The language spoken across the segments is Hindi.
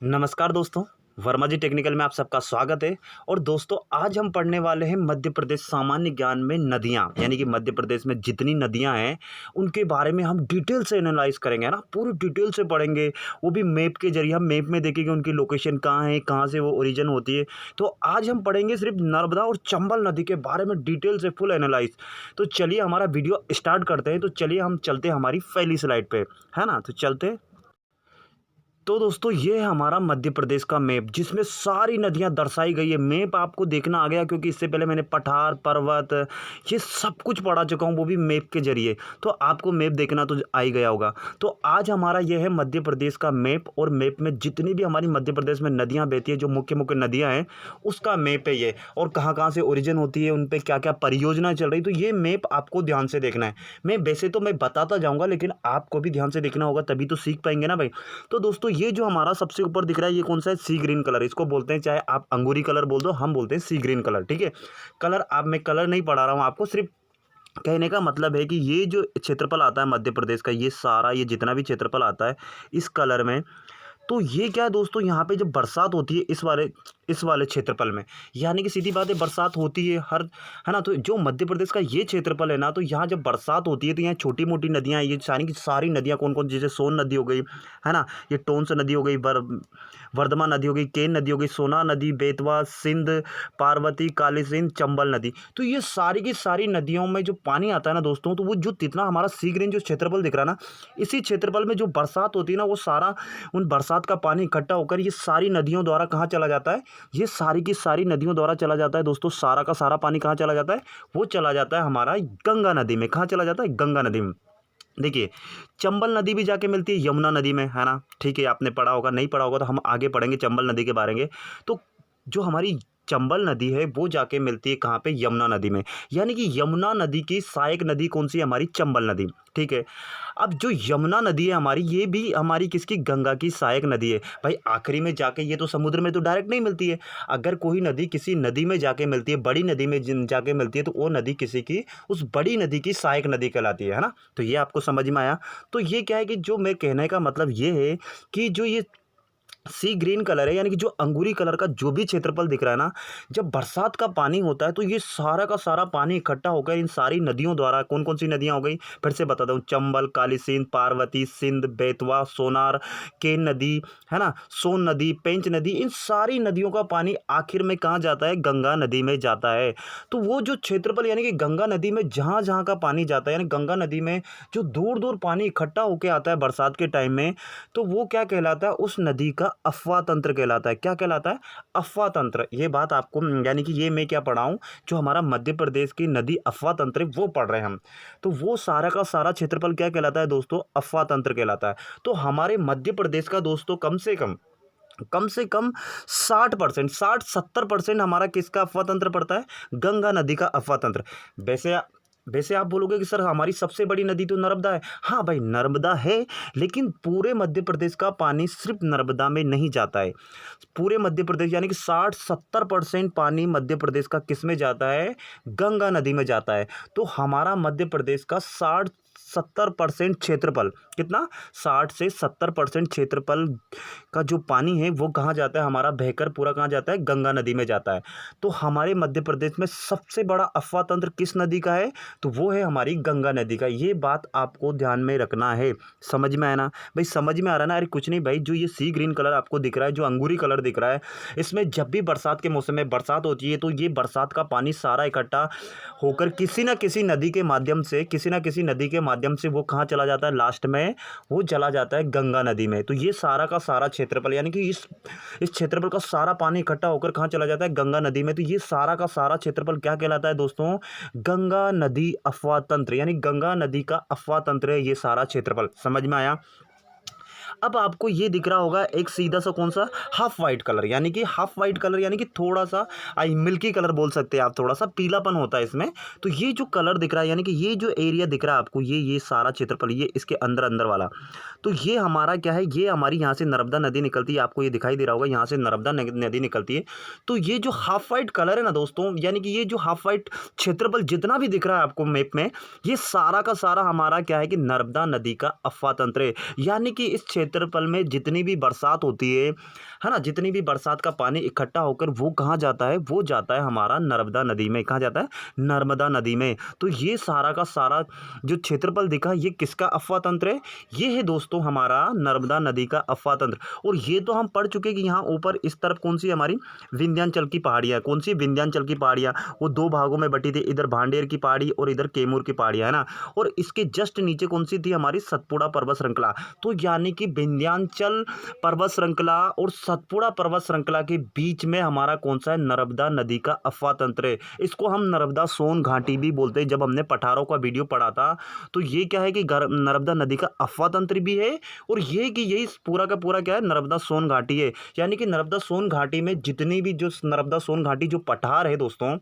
नमस्कार दोस्तों, वर्मा जी टेक्निकल में आप सबका स्वागत है। और दोस्तों आज हम पढ़ने वाले हैं मध्य प्रदेश सामान्य ज्ञान में नदियाँ, यानी कि मध्य प्रदेश में जितनी नदियाँ हैं उनके बारे में हम डिटेल से एनालाइज करेंगे, है ना। पूरी डिटेल से पढ़ेंगे, वो भी मैप के जरिए। हम मैप में देखेंगे उनकी लोकेशन कहाँ है, कहाँ से वो ओरिजिन होती है। तो आज हम पढ़ेंगे सिर्फ नर्मदा और चंबल नदी के बारे में डिटेल से फुल एनालाइज। तो चलिए हमारा वीडियो स्टार्ट करते हैं। तो चलिए हम चलते हैं हमारी पहली स्लाइड पे, है ना। तो चलते हैं। तो दोस्तों ये है हमारा मध्य प्रदेश का मैप, जिसमें सारी नदियां दर्शाई गई है। मैप आपको देखना आ गया, क्योंकि इससे पहले मैंने पठार पर्वत ये सब कुछ पढ़ा चुका हूं, वो भी मैप के जरिए। तो आपको मैप देखना तो आ ही गया होगा। तो आज हमारा ये है मध्य प्रदेश का मैप, और मैप में जितनी भी हमारी मध्य प्रदेश में नदियाँ बहती है, जो मुख्य मुख्य नदियाँ हैं, उसका मैप है ये। और कहाँ कहाँ से ओरिजिन होती है, उन पर क्या क्या परियोजना चल रही, तो ये मैप आपको ध्यान से देखना है। मैं वैसे तो मैं बताता जाऊँगा, लेकिन आपको भी ध्यान से देखना होगा, तभी तो सीख पाएंगे ना भाई। तो दोस्तों ये जो हमारा सबसे ऊपर दिख रहा है, ये कौन सा है? सी ग्रीन कलर इसको बोलते हैं। चाहे आप अंगूरी कलर बोल दो, हम बोलते हैं सी ग्रीन कलर, ठीक है। कलर आप, मैं कलर नहीं पढ़ा रहा हूँ आपको, सिर्फ कहने का मतलब है कि ये जो क्षेत्रफल आता है मध्य प्रदेश का, ये सारा, ये जितना भी क्षेत्रफल आता है इस कलर में, तो ये क्या है दोस्तों, यहाँ पे जब बरसात होती है इस वाले क्षेत्रफल में, यानी कि सीधी बात है, बरसात होती है हर, है ना। तो जो मध्य प्रदेश का ये क्षेत्रफल है ना, तो यहाँ जब बरसात होती है तो यहाँ छोटी मोटी नदियाँ, ये सारी की सारी नदियाँ कौन कौन, जैसे सोन नदी हो गई, है ना, ये टोंस नदी हो गई, वर्धमा नदी हो गई, केन नदी हो गई, सोना नदी, बेतवा, सिंध, पार्वती, काली सिंध, चंबल नदी। तो ये सारी की सारी नदियों में जो पानी आता है ना दोस्तों, तो वो जो जितना हमारा सी ग्रीन जो क्षेत्रफल दिख रहा है ना, इसी क्षेत्रफल में जो बरसात होती है ना, वो सारा उन बरसात का पानी इकट्ठा होकर ये सारी नदियों द्वारा कहाँ चला जाता है, ये सारी की सारी नदियों द्वारा चला जाता है दोस्तों। सारा का सारा पानी कहाँ चला जाता है? वो चला जाता है हमारा गंगा नदी में। कहाँ चला जाता है? गंगा नदी में। देखिए, चंबल नदी भी जाके मिलती है यमुना नदी में, है ना। ठीक है, आपने पढ़ा होगा, नहीं पढ़ा होगा तो हम आगे पढ़ेंगे चंबल नदी के बारे में। तो जो हमारी चंबल नदी है वो जाके मिलती है कहाँ पे? यमुना नदी में। यानी कि यमुना नदी की सहायक नदी कौन सी है? हमारी चंबल नदी, ठीक है। अब जो यमुना नदी है हमारी, ये भी हमारी किसकी? गंगा की सहायक नदी है भाई। आखिरी में जाके ये तो समुद्र में तो डायरेक्ट नहीं मिलती है। अगर कोई नदी किसी नदी में जाके मिलती है, बड़ी नदी में जाके मिलती है, तो वो नदी किसी की, उस बड़ी नदी की सहायक नदी कहलाती है ना। तो ये आपको समझ में आया। तो ये क्या है कि जो मैं कहने का मतलब ये है कि जो ये सी ग्रीन कलर है, यानी कि जो अंगूरी कलर का जो भी क्षेत्रफल दिख रहा है ना, जब बरसात का पानी होता है तो ये सारा का सारा पानी इकट्ठा होकर इन सारी नदियों द्वारा, कौन कौन सी नदियां हो गई फिर से बता दूं, चंबल, काली सिंध, पार्वती, सिंध, बेतवा, सोनार, केन नदी, है ना, सोन नदी, पेंच नदी, इन सारी नदियों का पानी आखिर में कहाँ जाता है? गंगा नदी में जाता है। तो वो जो क्षेत्रफल, यानी कि गंगा नदी में जहाँ जहाँ का पानी जाता है, यानी गंगा नदी में जो दूर दूर पानी इकट्ठा होकर आता है बरसात के टाइम में, तो वो क्या कहलाता है? उस नदी का अफवाह तंत्र कहलाता है। क्या कहलाता है? अफवाह तंत्र। ये बात आपको, यानी कि ये मैं क्या पढ़ा हूँ, जो हमारा मध्य प्रदेश की नदी अफवाह तंत्र है वो पढ़ रहे हैं हम। तो वो सारा का सारा क्षेत्रफल क्या कहलाता है दोस्तों? अफवाह तंत्र कहलाता है। तो हमारे मध्य प्रदेश का दोस्तों कम से कम 60%, 60-70% हमारा किसका अफवाह तंत्र पड़ता है? गंगा नदी का अफवाह तंत्र। वैसे वैसे आप बोलोगे कि सर हमारी सबसे बड़ी नदी तो नर्मदा है। हाँ भाई, नर्मदा है, लेकिन पूरे मध्य प्रदेश का पानी सिर्फ नर्मदा में नहीं जाता है। पूरे मध्य प्रदेश, यानी कि 60-70% पानी मध्य प्रदेश का किस में जाता है? गंगा नदी में जाता है। तो हमारा मध्य प्रदेश का 60-70% क्षेत्रफल, कितना? 60 से 70% क्षेत्रफल का जो पानी है वो कहाँ जाता है? हमारा बहकर पूरा कहाँ जाता है? गंगा नदी में जाता है। तो हमारे मध्य प्रदेश में सबसे बड़ा अफवाह तंत्र किस नदी का है? तो वो है हमारी गंगा नदी का। ये बात आपको ध्यान में रखना है। समझ में आया ना भाई? समझ में आ रहा है ना? अरे कुछ नहीं भाई, जो ये सी ग्रीन कलर आपको दिख रहा है, जो अंगूरी कलर दिख रहा है, इसमें जब भी बरसात के मौसम में बरसात होती है, तो ये बरसात का पानी सारा इकट्ठा होकर किसी ना किसी नदी के माध्यम से, वो कहाँ चला जाता है? लास्ट में वो चला जाता है गंगा नदी में। तो ये सारा का सारा क्षेत्रफल, यानी कि इस क्षेत्रफल का सारा पानी इकट्ठा होकर कहाँ चला जाता है? गंगा नदी में। तो ये सारा का सारा क्षेत्रफल क्या कहलाता है दोस्तों? गंगा नदी अफवाह तंत्र, यानी गंगा नदी का अफवाह तंत्र है ये सारा क्षेत्रफल। समझ में आया? अब आपको ये दिख रहा होगा एक सीधा सा कौन सा? हाफ वाइट कलर, यानी कि हाफ वाइट कलर, यानी कि थोड़ा सा मिल्की कलर बोल सकते हैं आप, थोड़ा सा पीलापन होता है इसमें। तो ये जो कलर दिख रहा है, यानी कि ये जो एरिया दिख रहा है आपको, ये सारा क्षेत्रफल, ये इसके अंदर अंदर वाला, तो ये हमारा क्या है? ये हमारी यहाँ से नर्मदा नदी निकलती है, आपको ये दिखाई दे रहा होगा, यहाँ से नर्मदा नदी निकलती है। तो ये जो हाफ वाइट कलर है ना दोस्तों, यानी कि ये जो हाफ वाइट क्षेत्रफल जितना भी दिख रहा है आपको मैप में, ये सारा का सारा हमारा क्या है कि नर्मदा नदी का अफवाह तंत्र है। यानी कि इस क्षेत्र क्षेत्रफल में जितनी भी बरसात होती है ना, जितनी भी बरसात का पानी इकट्ठा होकर वो कहाँ जाता है, वो जाता है हमारा नर्मदा नदी में। कहाँ जाता है? नर्मदा नदी में। तो ये सारा का सारा जो क्षेत्रफल दिखा, ये किसका अफवाह तंत्र है? ये है दोस्तों हमारा नर्मदा नदी का अफवाह तंत्र। और ये तो हम पढ़ चुके कि यहाँ ऊपर इस तरफ कौन सी हमारी विंध्याचल की पहाड़ियाँ, कौन सी विंध्याचल की पहाड़ियाँ, वो दो भागों में बटी थी, इधर भांडेर की पहाड़ी और इधर कैमूर की पहाड़ियाँ, है ना। और इसके जस्ट नीचे कौन सी थी? हमारी सतपुड़ा पर्वत श्रृंखला। तो यानी कि विंध्याचल पर्वत श्रृंखला और सतपुड़ा पर्वत श्रृंखला के बीच में हमारा कौन सा है? नर्मदा नदी का अफवाह तंत्र है। इसको हम नर्मदा सोन घाटी भी बोलते हैं। जब हमने पठारों का वीडियो पढ़ा था तो ये क्या है कि नर्मदा नदी का अफवाह तंत्र भी है, और ये कि यही पूरा का पूरा क्या है? नर्मदा सोन घाटी है। यानी कि नर्मदा सोन घाटी में जितनी भी जो नर्मदा सोन घाटी जो पठार है दोस्तों,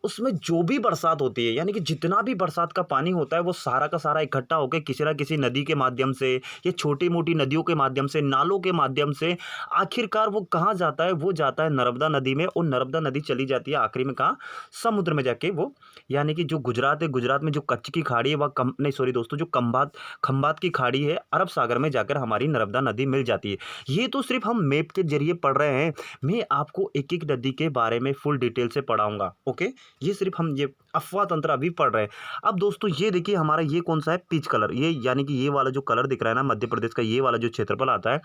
उसमें जो भी बरसात होती है, यानी कि जितना भी बरसात का पानी होता है, वो सारा का सारा इकट्ठा होकर किसी ना किसी नदी के माध्यम से या छोटी मोटी नदियों के माध्यम से, नालों के माध्यम से आखिरकार वो कहाँ जाता है? वो जाता है नर्मदा नदी में। और नर्मदा नदी चली जाती है आखिरी में कहाँ? समुद्र में जाके वो, यानी कि जो गुजरात है, गुजरात में जो कच्छ की खाड़ी है, वह नहीं सॉरी दोस्तों, जो खंबात की खाड़ी है, अरब सागर में जाकर हमारी नर्मदा नदी मिल जाती है। ये तो सिर्फ हम मैप के जरिए पढ़ रहे हैं। मैं आपको एक एक नदी के बारे में फुल डिटेल से पढ़ाऊंगा। ओके, ये सिर्फ हम ये अफवाह तंत्र अभी पढ़ रहे हैं। अब दोस्तों ये देखिए हमारा ये कौन सा है? Peach colour. ये यानी कि ये वाला जो कलर दिख रहा है ना, मध्य प्रदेश का ये वाला जो क्षेत्रफल आता है,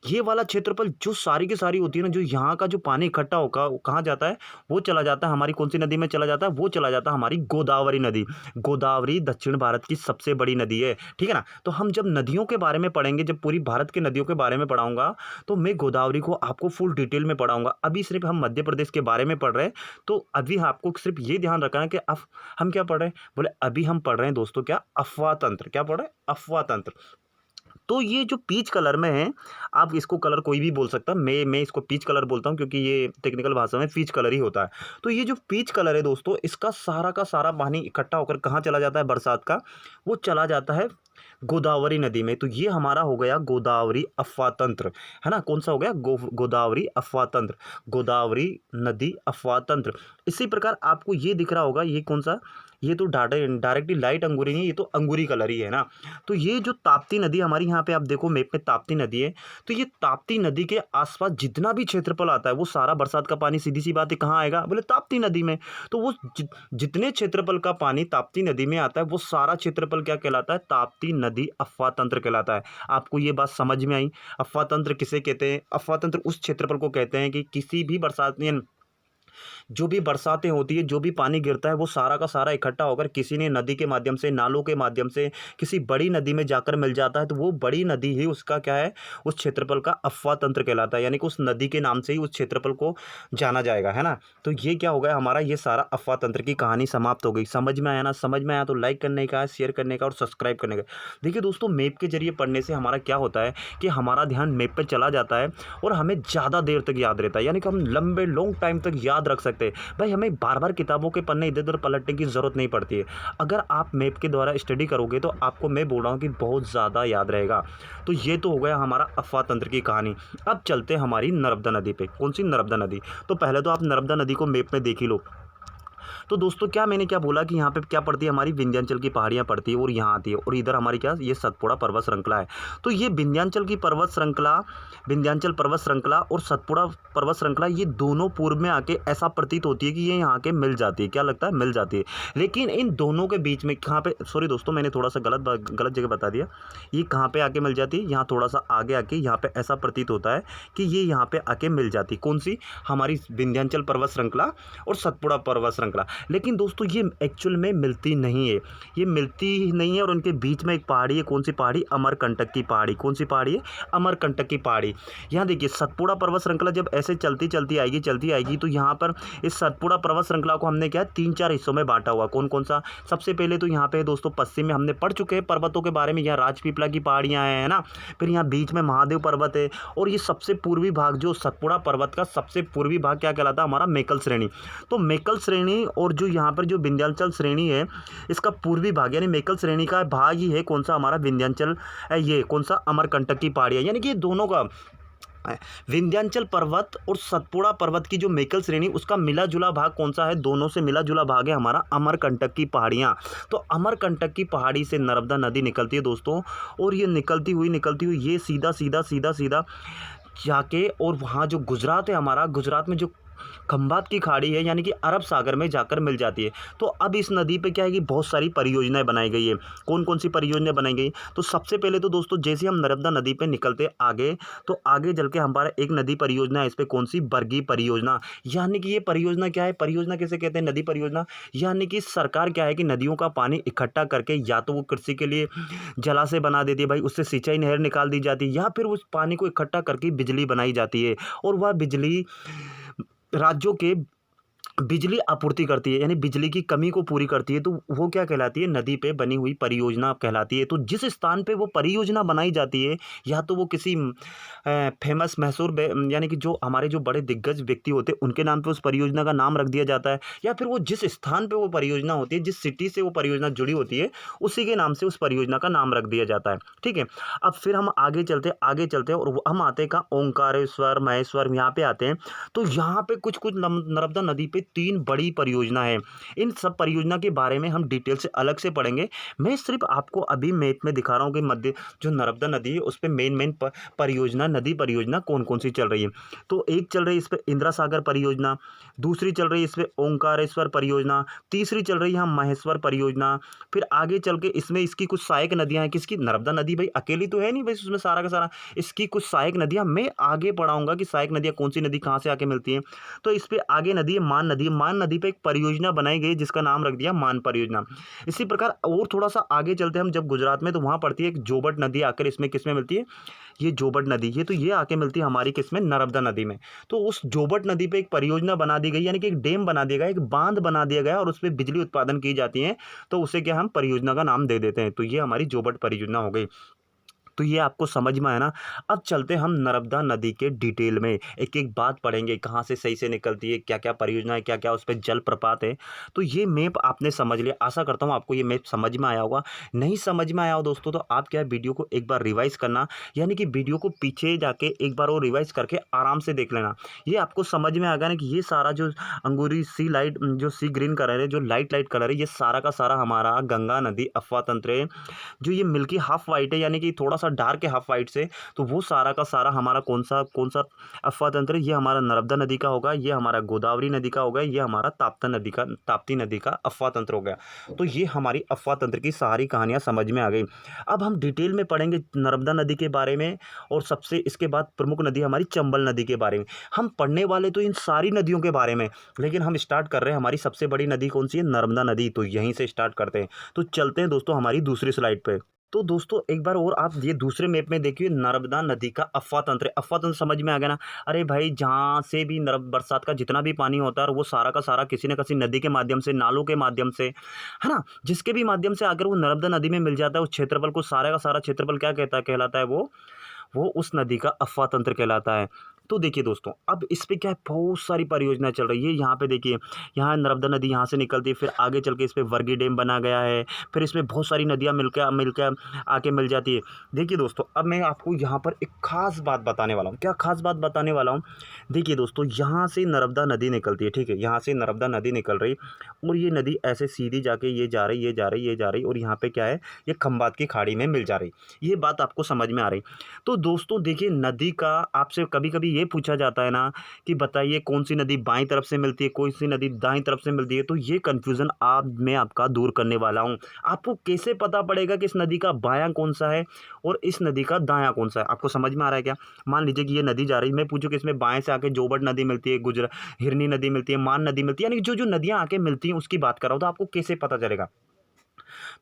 ये वाला क्षेत्रफल जो सारी की सारी होती है ना, जो यहाँ का जो पानी इकट्ठा होगा कहाँ जाता है? वो चला जाता है हमारी कौन सी नदी में चला जाता है? वो चला जाता है हमारी गोदावरी नदी। गोदावरी दक्षिण भारत की सबसे बड़ी नदी है, ठीक है ना। तो हम जब नदियों के बारे में पढ़ेंगे, जब पूरी भारत की नदियों के बारे में पढ़ाऊंगा, तो मैं गोदावरी को आपको फुल डिटेल में पढ़ाऊंगा। अभी सिर्फ हम मध्य प्रदेश के बारे में पढ़ रहे हैं। तो अभी आपको सिर्फ ये ध्यान रखना है कि अब हम क्या पढ़ रहे हैं? बोले अभी हम पढ़ रहे हैं दोस्तों क्या? अफवाह तंत्र। क्या पढ़ रहे हैं? अफवाह तंत्र। तो ये जो पीच कलर में है, आप इसको कलर कोई भी बोल सकता है, मैं इसको पीच कलर बोलता हूँ क्योंकि ये टेक्निकल भाषा में पीच कलर ही होता है। तो ये जो पीच कलर है दोस्तों, इसका सारा का सारा पानी इकट्ठा होकर कहाँ चला जाता है बरसात का? वो चला जाता है गोदावरी नदी में। तो ये हमारा हो गया गोदावरी अफवाह तंत्र, है ना। कौन सा हो गया? गोदावरी अफवाह तंत्र, गोदावरी नदी अफवाह तंत्र। इसी प्रकार आपको ये दिख रहा होगा, ये कौन सा? ये तो डायरेक्टली लाइट अंगूरी नहीं, ये तो अंगूरी कलर ही है ना। तो ये जो ताप्ती नदी हमारी, यहाँ पे आप देखो मैप में ताप्ती नदी है। तो ये ताप्ती नदी के आसपास जितना भी क्षेत्रफल आता है, वो सारा बरसात का पानी सीधी सी बात है कहाँ आएगा? बोले ताप्ती नदी में। तो वो जितने क्षेत्रफल का पानी ताप्ती नदी में आता है, वो सारा क्षेत्रफल क्या कहलाता है? ताप्ती नदी अफवाह तंत्र कहलाता है। आपको ये बात समझ में आई? अफवाह तंत्र किसे कहते हैं? अफवाह तंत्र उस क्षेत्रफल को कहते हैं कि किसी भी बरसात जो भी बरसातें होती है, जो भी पानी गिरता है, वो सारा का सारा इकट्ठा होकर किसी ने नदी के माध्यम से, नालों के माध्यम से किसी बड़ी नदी में जाकर मिल जाता है। तो वो बड़ी नदी ही उसका क्या है? उस क्षेत्रफल का अफवाह तंत्र कहलाता है। यानी कि उस नदी के नाम से ही उस क्षेत्रफल को जाना जाएगा, है ना। तो ये क्या हो गया हमारा? ये सारा अफवाह तंत्र की कहानी समाप्त हो गई। समझ में आया ना? समझ में आया तो लाइक करने का, शेयर करने का और सब्सक्राइब करने का। देखिए दोस्तों, मैप के जरिए पढ़ने से हमारा क्या होता है कि हमारा ध्यान मैप पर चला जाता है और हमें ज़्यादा देर तक याद रहता है। यानी कि हम लंबे लॉन्ग टाइम तक याद रख सकते हैं। भाई हमें बार बार किताबों के पन्ने इधर उधर पलटने की ज़रूरत नहीं पड़ती है। अगर आप मैप के द्वारा स्टडी करोगे तो आपको मैं बोल रहा हूँ कि बहुत ज़्यादा याद रहेगा। तो ये तो हो गया हमारा अफवाह तंत्र की कहानी। अब चलते हैं हमारी नर्मदा नदी पे। कौन सी? नर्मदा नदी। तो पहले तो आप नर्मदा नदी को मैप में देख ही लो। तो दोस्तों मैंने क्या बोला कि यहाँ पे क्या पड़ती है? हमारी विंध्याचल की पहाड़ियाँ पड़ती है और यहाँ आती है, और इधर हमारी क्या? ये सतपुड़ा पर्वत श्रृंखला है। तो ये विंध्याचल की पर्वत श्रृंखला, विंध्याचल पर्वत श्रृंखला और सतपुड़ा पर्वत श्रृंखला, ये दोनों पूर्व में आके ऐसा प्रतीत होती है कि ये यहाँ के मिल जाती है। क्या लगता है? मिल जाती है। लेकिन इन दोनों के बीच में कहाँ पे? सॉरी दोस्तों, मैंने थोड़ा सा गलत जगह बता दिया। ये कहाँ पे आके मिल जाती है? यहाँ थोड़ा सा आगे आके यहाँ पे ऐसा प्रतीत होता है कि ये यहाँ पे आके मिल जाती। कौन सी? हमारी विंध्याचल पर्वत श्रृंखला और सतपुड़ा पर्वत श्रृंखला। लेकिन दोस्तों ये एक्चुअल में मिलती नहीं है, ये मिलती ही नहीं है। और उनके बीच में एक पहाड़ी है। कौन सी पहाड़ी? अमरकंटक की पहाड़ी। कौन सी पहाड़ी है? अमरकंटक की पहाड़ी। यहाँ देखिए सतपुड़ा पर्वत श्रृंखला जब ऐसे चलती आएगी तो यहाँ पर इस सतपुड़ा पर्वत श्रृंखला को हमने क्या 3-4 हिस्सों में बांटा हुआ। कौन कौन सा? सबसे पहले तो यहाँ पे दोस्तों पश्चिम में हमने पढ़ चुके हैं पर्वतों के बारे में। यहाँ राजपीपला की पहाड़ियाँ हैं, है ना। फिर यहाँ बीच में महादेव पर्वत है, और ये सबसे पूर्वी भाग जो सतपुड़ा पर्वत का सबसे पूर्वी भाग क्या कहलाता है? हमारा मेकल श्रेणी। तो मेकल श्रेणी और जो यहाँ पर जो विंध्याचल श्रेणी है, इसका पूर्वी भाग यानी मेकल श्रेणी का भाग ही है कौन सा? हमारा विंध्याचल। ये कौन सा? अमरकंटक की पहाड़ियाँ। यानी कि दोनों का विंध्याचल पर्वत और सतपुड़ा पर्वत की जो मेकल श्रेणी उसका मिला जुला भाग कौन सा है? दोनों से मिला जुला भाग है हमारा अमरकंटक की पहाड़ियाँ। तो अमरकंटक की पहाड़ी से नर्मदा नदी निकलती है दोस्तों, और ये निकलती हुई ये सीधा सीधा सीधा सीधा जाके और वहाँ जो गुजरात है हमारा, गुजरात में जो खंभात की खाड़ी है यानी कि अरब सागर में जाकर मिल जाती है। तो अब इस नदी पे क्या है कि बहुत सारी परियोजनाएं बनाई गई है। कौन कौन सी परियोजनाएं बनाई गई? तो सबसे पहले तो दोस्तों जैसे हम नर्मदा नदी पे निकलते आगे, तो आगे चल के हमारा एक नदी परियोजना है, इस पे कौन सी? बरगी परियोजना। यानी कि ये परियोजना क्या है? परियोजना किसे कहते हैं? नदी परियोजना। यानी कि सरकार क्या है कि नदियों का पानी इकट्ठा करके या तो वो कृषि के लिए जलाशय बना देती है भाई, उससे सिंचाई नहर निकाल दी जाती है, या फिर उस पानी को इकट्ठा करके बिजली बनाई जाती है, और वह बिजली राज्यों के बिजली आपूर्ति करती है, यानी बिजली की कमी को पूरी करती है। तो वो क्या कहलाती है? नदी पे बनी हुई परियोजना कहलाती है। तो जिस स्थान पे वो परियोजना बनाई जाती है, या तो वो किसी फेमस यानी कि जो हमारे जो बड़े दिग्गज व्यक्ति होते हैं उनके नाम पे उस परियोजना का नाम रख दिया जाता है, या फिर वो जिस स्थान पे वो परियोजना होती है, जिस सिटी से वो परियोजना जुड़ी होती है, उसी के नाम से उस परियोजना का नाम रख दिया जाता है। ठीक है। अब फिर हम आगे चलते हैं और हम आते का ओंकारेश्वर, महेश्वर, यहाँ पे आते हैं। तो यहाँ पे कुछ कुछ नर्मदा नदी पे 3 बड़ी परियोजना है। इन सब परियोजना के बारे में हम डिटेल से अलग से पढ़ेंगे। मैं सिर्फ आपको अभी मैप में दिखा रहा हूँ कि मध्य जो नर्मदा नदी है उस पे मेन परियोजना, नदी परियोजना कौन कौन सी चल रही है। तो एक चल रही है इस पे इंदिरा सागर परियोजना, दूसरी चल रही है इस पे ओंकारेश्वर परियोजना, तीसरी चल रही है महेश्वर परियोजना। फिर आगे चल के इसमें इसकी कुछ सहायक नदियां हैं। किसकी? नर्मदा नदी भाई अकेली तो है नहीं भाई उसमें सारा का सारा, इसकी कुछ सहायक नदियां मैं आगे पढ़ाऊंगा कि सहायक नदियां कौन सी नदी कहाँ से आके मिलती हैं। तो इस पे आगे नदी है मान नदी। मान नदी पे एक परियोजना बनाई गई जिसका नाम रख दिया मान परियोजना। इसी प्रकार और थोड़ा सा आगे चलते हैं हम जब गुजरात में, तो वहां पड़ती है एक जोबट नदी आकर इसमें किसमें मिलती है? ये जोबट नदी, ये आके मिलती है हमारी किसमें? नर्मदा नदी में। तो उस जोबट नदी पे एक परियोजना बना दी गई, यानी कि एक डैम बना दिया गया, एक बांध बना दिया गया, और उस पर बिजली उत्पादन की जाती है। तो उसे क्या हम परियोजना का नाम दे देते हैं। तो ये हमारी जोबट परियोजना हो गई। तो ये आपको समझ में आया ना? अब चलते हम नर्मदा नदी के डिटेल में, एक एक बात पढ़ेंगे, कहाँ से सही से निकलती है, क्या क्या परियोजना है, क्या क्या उस पर जलप्रपात है। तो ये मैप आपने समझ लिया। आशा करता हूँ आपको ये मैप समझ में आया होगा। नहीं समझ में आया हो दोस्तों, तो आप क्या है वीडियो को एक बार रिवाइज करना, यानी कि वीडियो को पीछे जाके एक बार और रिवाइज करके आराम से देख लेना। ये आपको समझ में आ गया ना कि ये सारा जो अंगूरी सी लाइट, जो सी ग्रीन कलर है, जो लाइट लाइट कलर है, ये सारा का सारा हमारा गंगा नदी अफवाह तंत्र है। जो ये मिल्की हाफ वाइट है, यानी कि थोड़ा सा डार्क है हाफ वाइट से, तो वो सारा का सारा हमारा कौन सा अफवाह तंत्र है? ये हमारा नर्मदा नदी का होगा, ये हमारा गोदावरी नदी का होगा, ये हमारा ताप्ती नदी का अफवाह तंत्र हो गया। तो ये हमारी अफवाह तंत्र की सारी कहानियां समझ में आ गई। अब हम डिटेल में पढ़ेंगे नर्मदा नदी के बारे में, और सबसे इसके बाद प्रमुख नदी हमारी चंबल नदी के बारे में। हम पढ़ने वाले तो इन सारी नदियों के बारे में, लेकिन हम स्टार्ट कर रहे हैं, हमारी सबसे बड़ी नदी कौन सी है? नर्मदा नदी। तो यहीं से स्टार्ट करते हैं। तो चलते हैं दोस्तों हमारी दूसरी स्लाइड पे। तो दोस्तों एक बार और आप ये दूसरे मैप में देखिए, नर्मदा नदी का अफवाह तंत्र। अफवाह तंत्र समझ में आ गया ना? अरे भाई जहाँ से भी बरसात का जितना भी पानी होता है, वो सारा का सारा किसी न किसी नदी के माध्यम से, नालों के माध्यम से, है ना, जिसके भी माध्यम से अगर वो नर्मदा नदी में मिल जाता है, उस क्षेत्रफल को, सारा का सारा क्षेत्रफल क्या कहलाता है? वो उस नदी का अफवाह तंत्र कहलाता है। तो देखिए दोस्तों, अब इस पे क्या है, बहुत सारी परियोजना चल रही है। यहाँ पे देखिए, यहाँ नर्मदा नदी यहाँ से निकलती है, फिर आगे चल के इस पे वर्गी डैम बना गया है, फिर इसमें बहुत सारी नदियाँ मिलकर आके मिल जाती है। देखिए दोस्तों, अब मैं आपको यहाँ पर एक खास बात बताने वाला हूँ। क्या खास बात बताने वाला हूँ? देखिए दोस्तों, यहाँ से नर्मदा नदी निकलती है, ठीक है, यहाँ से नर्मदा नदी निकल रही, और ये नदी ऐसे सीधी जाके ये जा रही, और यहाँ पे क्या है, ये खंभात की खाड़ी में मिल जा रही। ये बात आपको समझ में आ रही? तो दोस्तों देखिए, नदी का आपसे कभी कभी ये पूछा जाता है ना कि बताइए कौन सी नदी बाईं तरफ से मिलती है, कौन सी नदी दाईं तरफ से मिलती है। तो ये कन्फ्यूज़न मैं आपका दूर करने वाला हूँ। आपको कैसे पता पड़ेगा कि इस नदी का बायां कौन सा है और इस नदी का दायां कौन सा है? आपको समझ में आ रहा है क्या? मान लीजिए कि ये नदी जा रही है, मैं पूछूं कि इसमें बाएं से आके जोबट नदी मिलती है, हिरनी नदी मिलती है, मान नदी मिलती है, यानी कि जो नदियाँ आके मिलती हैं उसकी बात कर रहा हूँ। तो आपको कैसे पता चलेगा?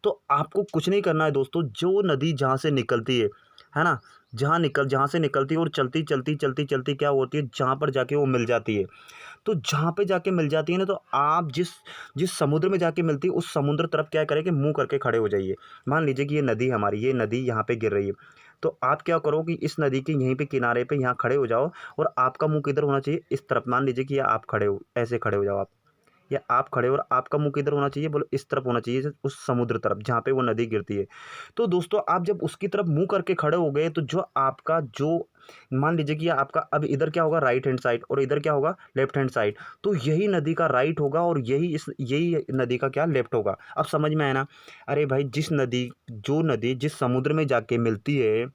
तो आपको कुछ नहीं करना है दोस्तों, जो नदी जहाँ से निकलती है ना, जहाँ से निकलती है और चलती क्या होती है, जहाँ पर जाके वो मिल जाती है। तो जहाँ पे जाके मिल जाती है ना, तो आप जिस जिस समुद्र में जाके मिलती है, उस समुद्र तरफ क्या करें कि मुँह करके खड़े हो जाइए। मान लीजिए कि ये नदी हमारी, ये नदी यहाँ पे गिर रही है, तो आप क्या करो कि इस नदी के यहीं पे किनारे पे यहाँ खड़े हो जाओ, और आपका मुँह किधर होना चाहिए? इस तरफ। मान लीजिए कि आप खड़े हो, ऐसे खड़े हो जाओ आप, या आप खड़े और आपका मुँह किधर होना चाहिए, बोलो इस तरफ होना चाहिए, उस समुद्र तरफ जहाँ पे वो नदी गिरती है। तो दोस्तों आप जब उसकी तरफ मुँह करके खड़े हो गए तो जो आपका जो मान लीजिए कि आपका अब इधर क्या होगा राइट हैंड साइड और इधर क्या होगा लेफ्ट हैंड साइड, तो यही नदी का राइट होगा और यही नदी का क्या लेफ्ट होगा। अब समझ में आया ना? अरे भाई जो नदी जिस समुद्र में जाके मिलती है,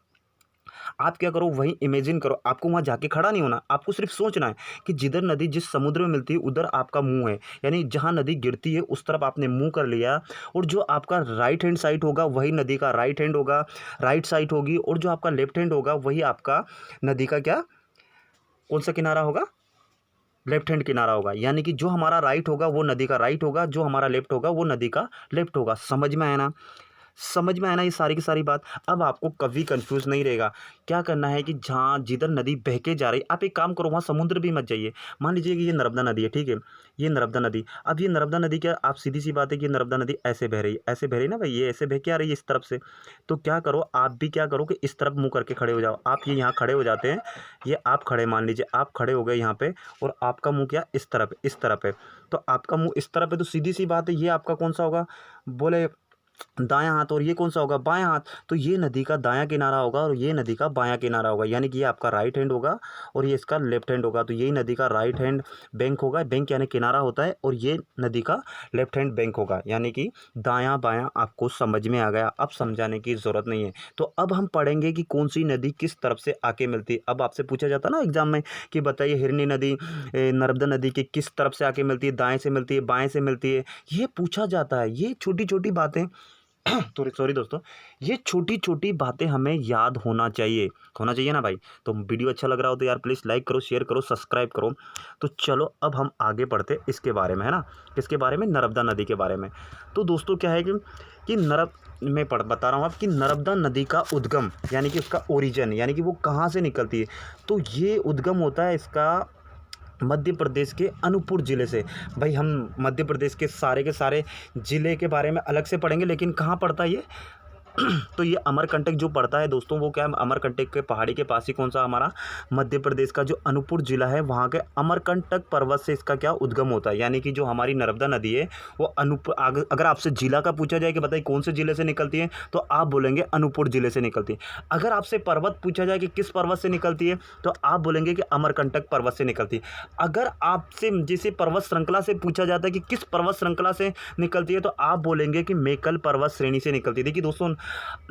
आप क्या करो वहीं इमेजिन करो, आपको वहाँ जाके खड़ा नहीं होना, आपको सिर्फ सोचना है कि जिधर नदी जिस समुद्र में मिलती है उधर आपका मुंह है, यानी जहाँ नदी गिरती है उस तरफ आपने मुंह कर लिया, और जो आपका राइट हैंड साइड होगा वही नदी का राइट हैंड होगा, राइट साइड होगी, और जो आपका लेफ्ट हैंड होगा वही आपका नदी का क्या कौन सा किनारा होगा, लेफ्ट हैंड किनारा होगा। यानी कि जो हमारा राइट होगा वो नदी का राइट होगा, जो हमारा लेफ्ट होगा वो नदी का लेफ्ट होगा। समझ में आया ना? समझ में आया ना ये सारी की सारी बात? अब आपको कभी कंफ्यूज नहीं रहेगा। क्या करना है कि जहाँ जिधर नदी बह के जा रही, आप एक काम करो, वहाँ समुद्र भी मत जाइए। मान लीजिए कि ये नर्मदा नदी है, ठीक है, ये नर्मदा नदी, अब ये नर्मदा नदी क्या, आप सीधी सी बात है कि ये नर्मदा नदी ऐसे बह रही है, ऐसे बह रही है ना भाई, ये ऐसे बह के आ रही है इस तरफ से। तो क्या करो, आप भी क्या करो कि इस तरफ मुँह करके खड़े हो जाओ। आप ये यहाँ खड़े हो जाते हैं, ये आप खड़े, मान लीजिए आप खड़े हो गए यहाँ पे, और आपका मुँह क्या इस तरफ है। तो आपका मुँह इस तरफ है, तो सीधी सी बात है ये आपका कौन सा होगा, बोले दायां हाथ, और ये कौन सा होगा बायां हाथ। तो ये नदी का दायां किनारा होगा और ये नदी का बायां किनारा होगा, यानी कि ये आपका राइट हैंड होगा और ये इसका लेफ्ट हैंड होगा। तो यही नदी का राइट हैंड बैंक होगा, बैंक यानी किनारा होता है, और ये नदी का लेफ्ट हैंड बैंक होगा, यानी कि दायां बायां। आपको समझ में आ गया? अब समझाने की ज़रूरत नहीं है। तो अब हम पढ़ेंगे कि कौन सी नदी किस तरफ से आके मिलती है। अब आपसे पूछा जाता ना एग्जाम में कि बताइए हिरनी नदी नर्मदा नदी की किस तरफ से आके मिलती है, दाएँ से मिलती है, बाएँ से मिलती है, ये पूछा जाता है। ये छोटी छोटी बातें सॉरी दोस्तों, ये छोटी छोटी बातें हमें याद होना चाहिए ना भाई। तो वीडियो अच्छा लग रहा हो तो यार प्लीज़ लाइक करो, शेयर करो, सब्सक्राइब करो। तो चलो अब हम आगे बढ़ते इसके बारे में, है ना, किसके बारे में, नर्मदा नदी के बारे में। तो दोस्तों क्या है कि मैं बता रहा हूँ आप कि नर्मदा नदी का उद्गम यानी कि उसका ओरिजिन, यानी कि वो कहाँ से निकलती है। तो ये उद्गम होता है इसका मध्य प्रदेश के अनूपपुर ज़िले से। भाई हम मध्य प्रदेश के सारे ज़िले के बारे में अलग से पढ़ेंगे, लेकिन कहाँ पड़ता है ये तो ये अमरकंटक जो पड़ता है दोस्तों, वो क्या है, अमरकंटक के पहाड़ी के पास ही कौन सा हमारा मध्य प्रदेश का जो अनूपपुर ज़िला है, वहाँ के अमरकंटक पर्वत से इसका क्या उद्गम होता है। यानी कि जो हमारी नर्मदा नदी है वो अगर आपसे जिला का पूछा जाए कि बताइए कौन से ज़िले से निकलती है, तो आप बोलेंगे अनूपपुर ज़िले से निकलती है। अगर आपसे पर्वत पूछा जाए कि किस पर्वत से निकलती है, तो आप बोलेंगे कि अमरकंटक पर्वत से निकलती है। अगर आपसे जैसे पर्वत श्रृंखला से पूछा जाता है कि किस पर्वत श्रृंखला से निकलती है, तो आप बोलेंगे कि मेकल पर्वत श्रेणी से निकलती है। देखिए दोस्तों,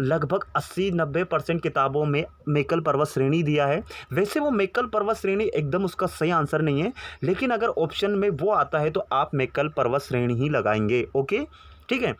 लगभग 80-90% किताबों में मेकल पर्वत श्रेणी दिया है। वैसे वो मेकल पर्वत श्रेणी एकदम उसका सही आंसर नहीं है, लेकिन अगर ऑप्शन में वो आता है तो आप मेकल पर्वत श्रेणी ही लगाएंगे। ओके, ठीक है।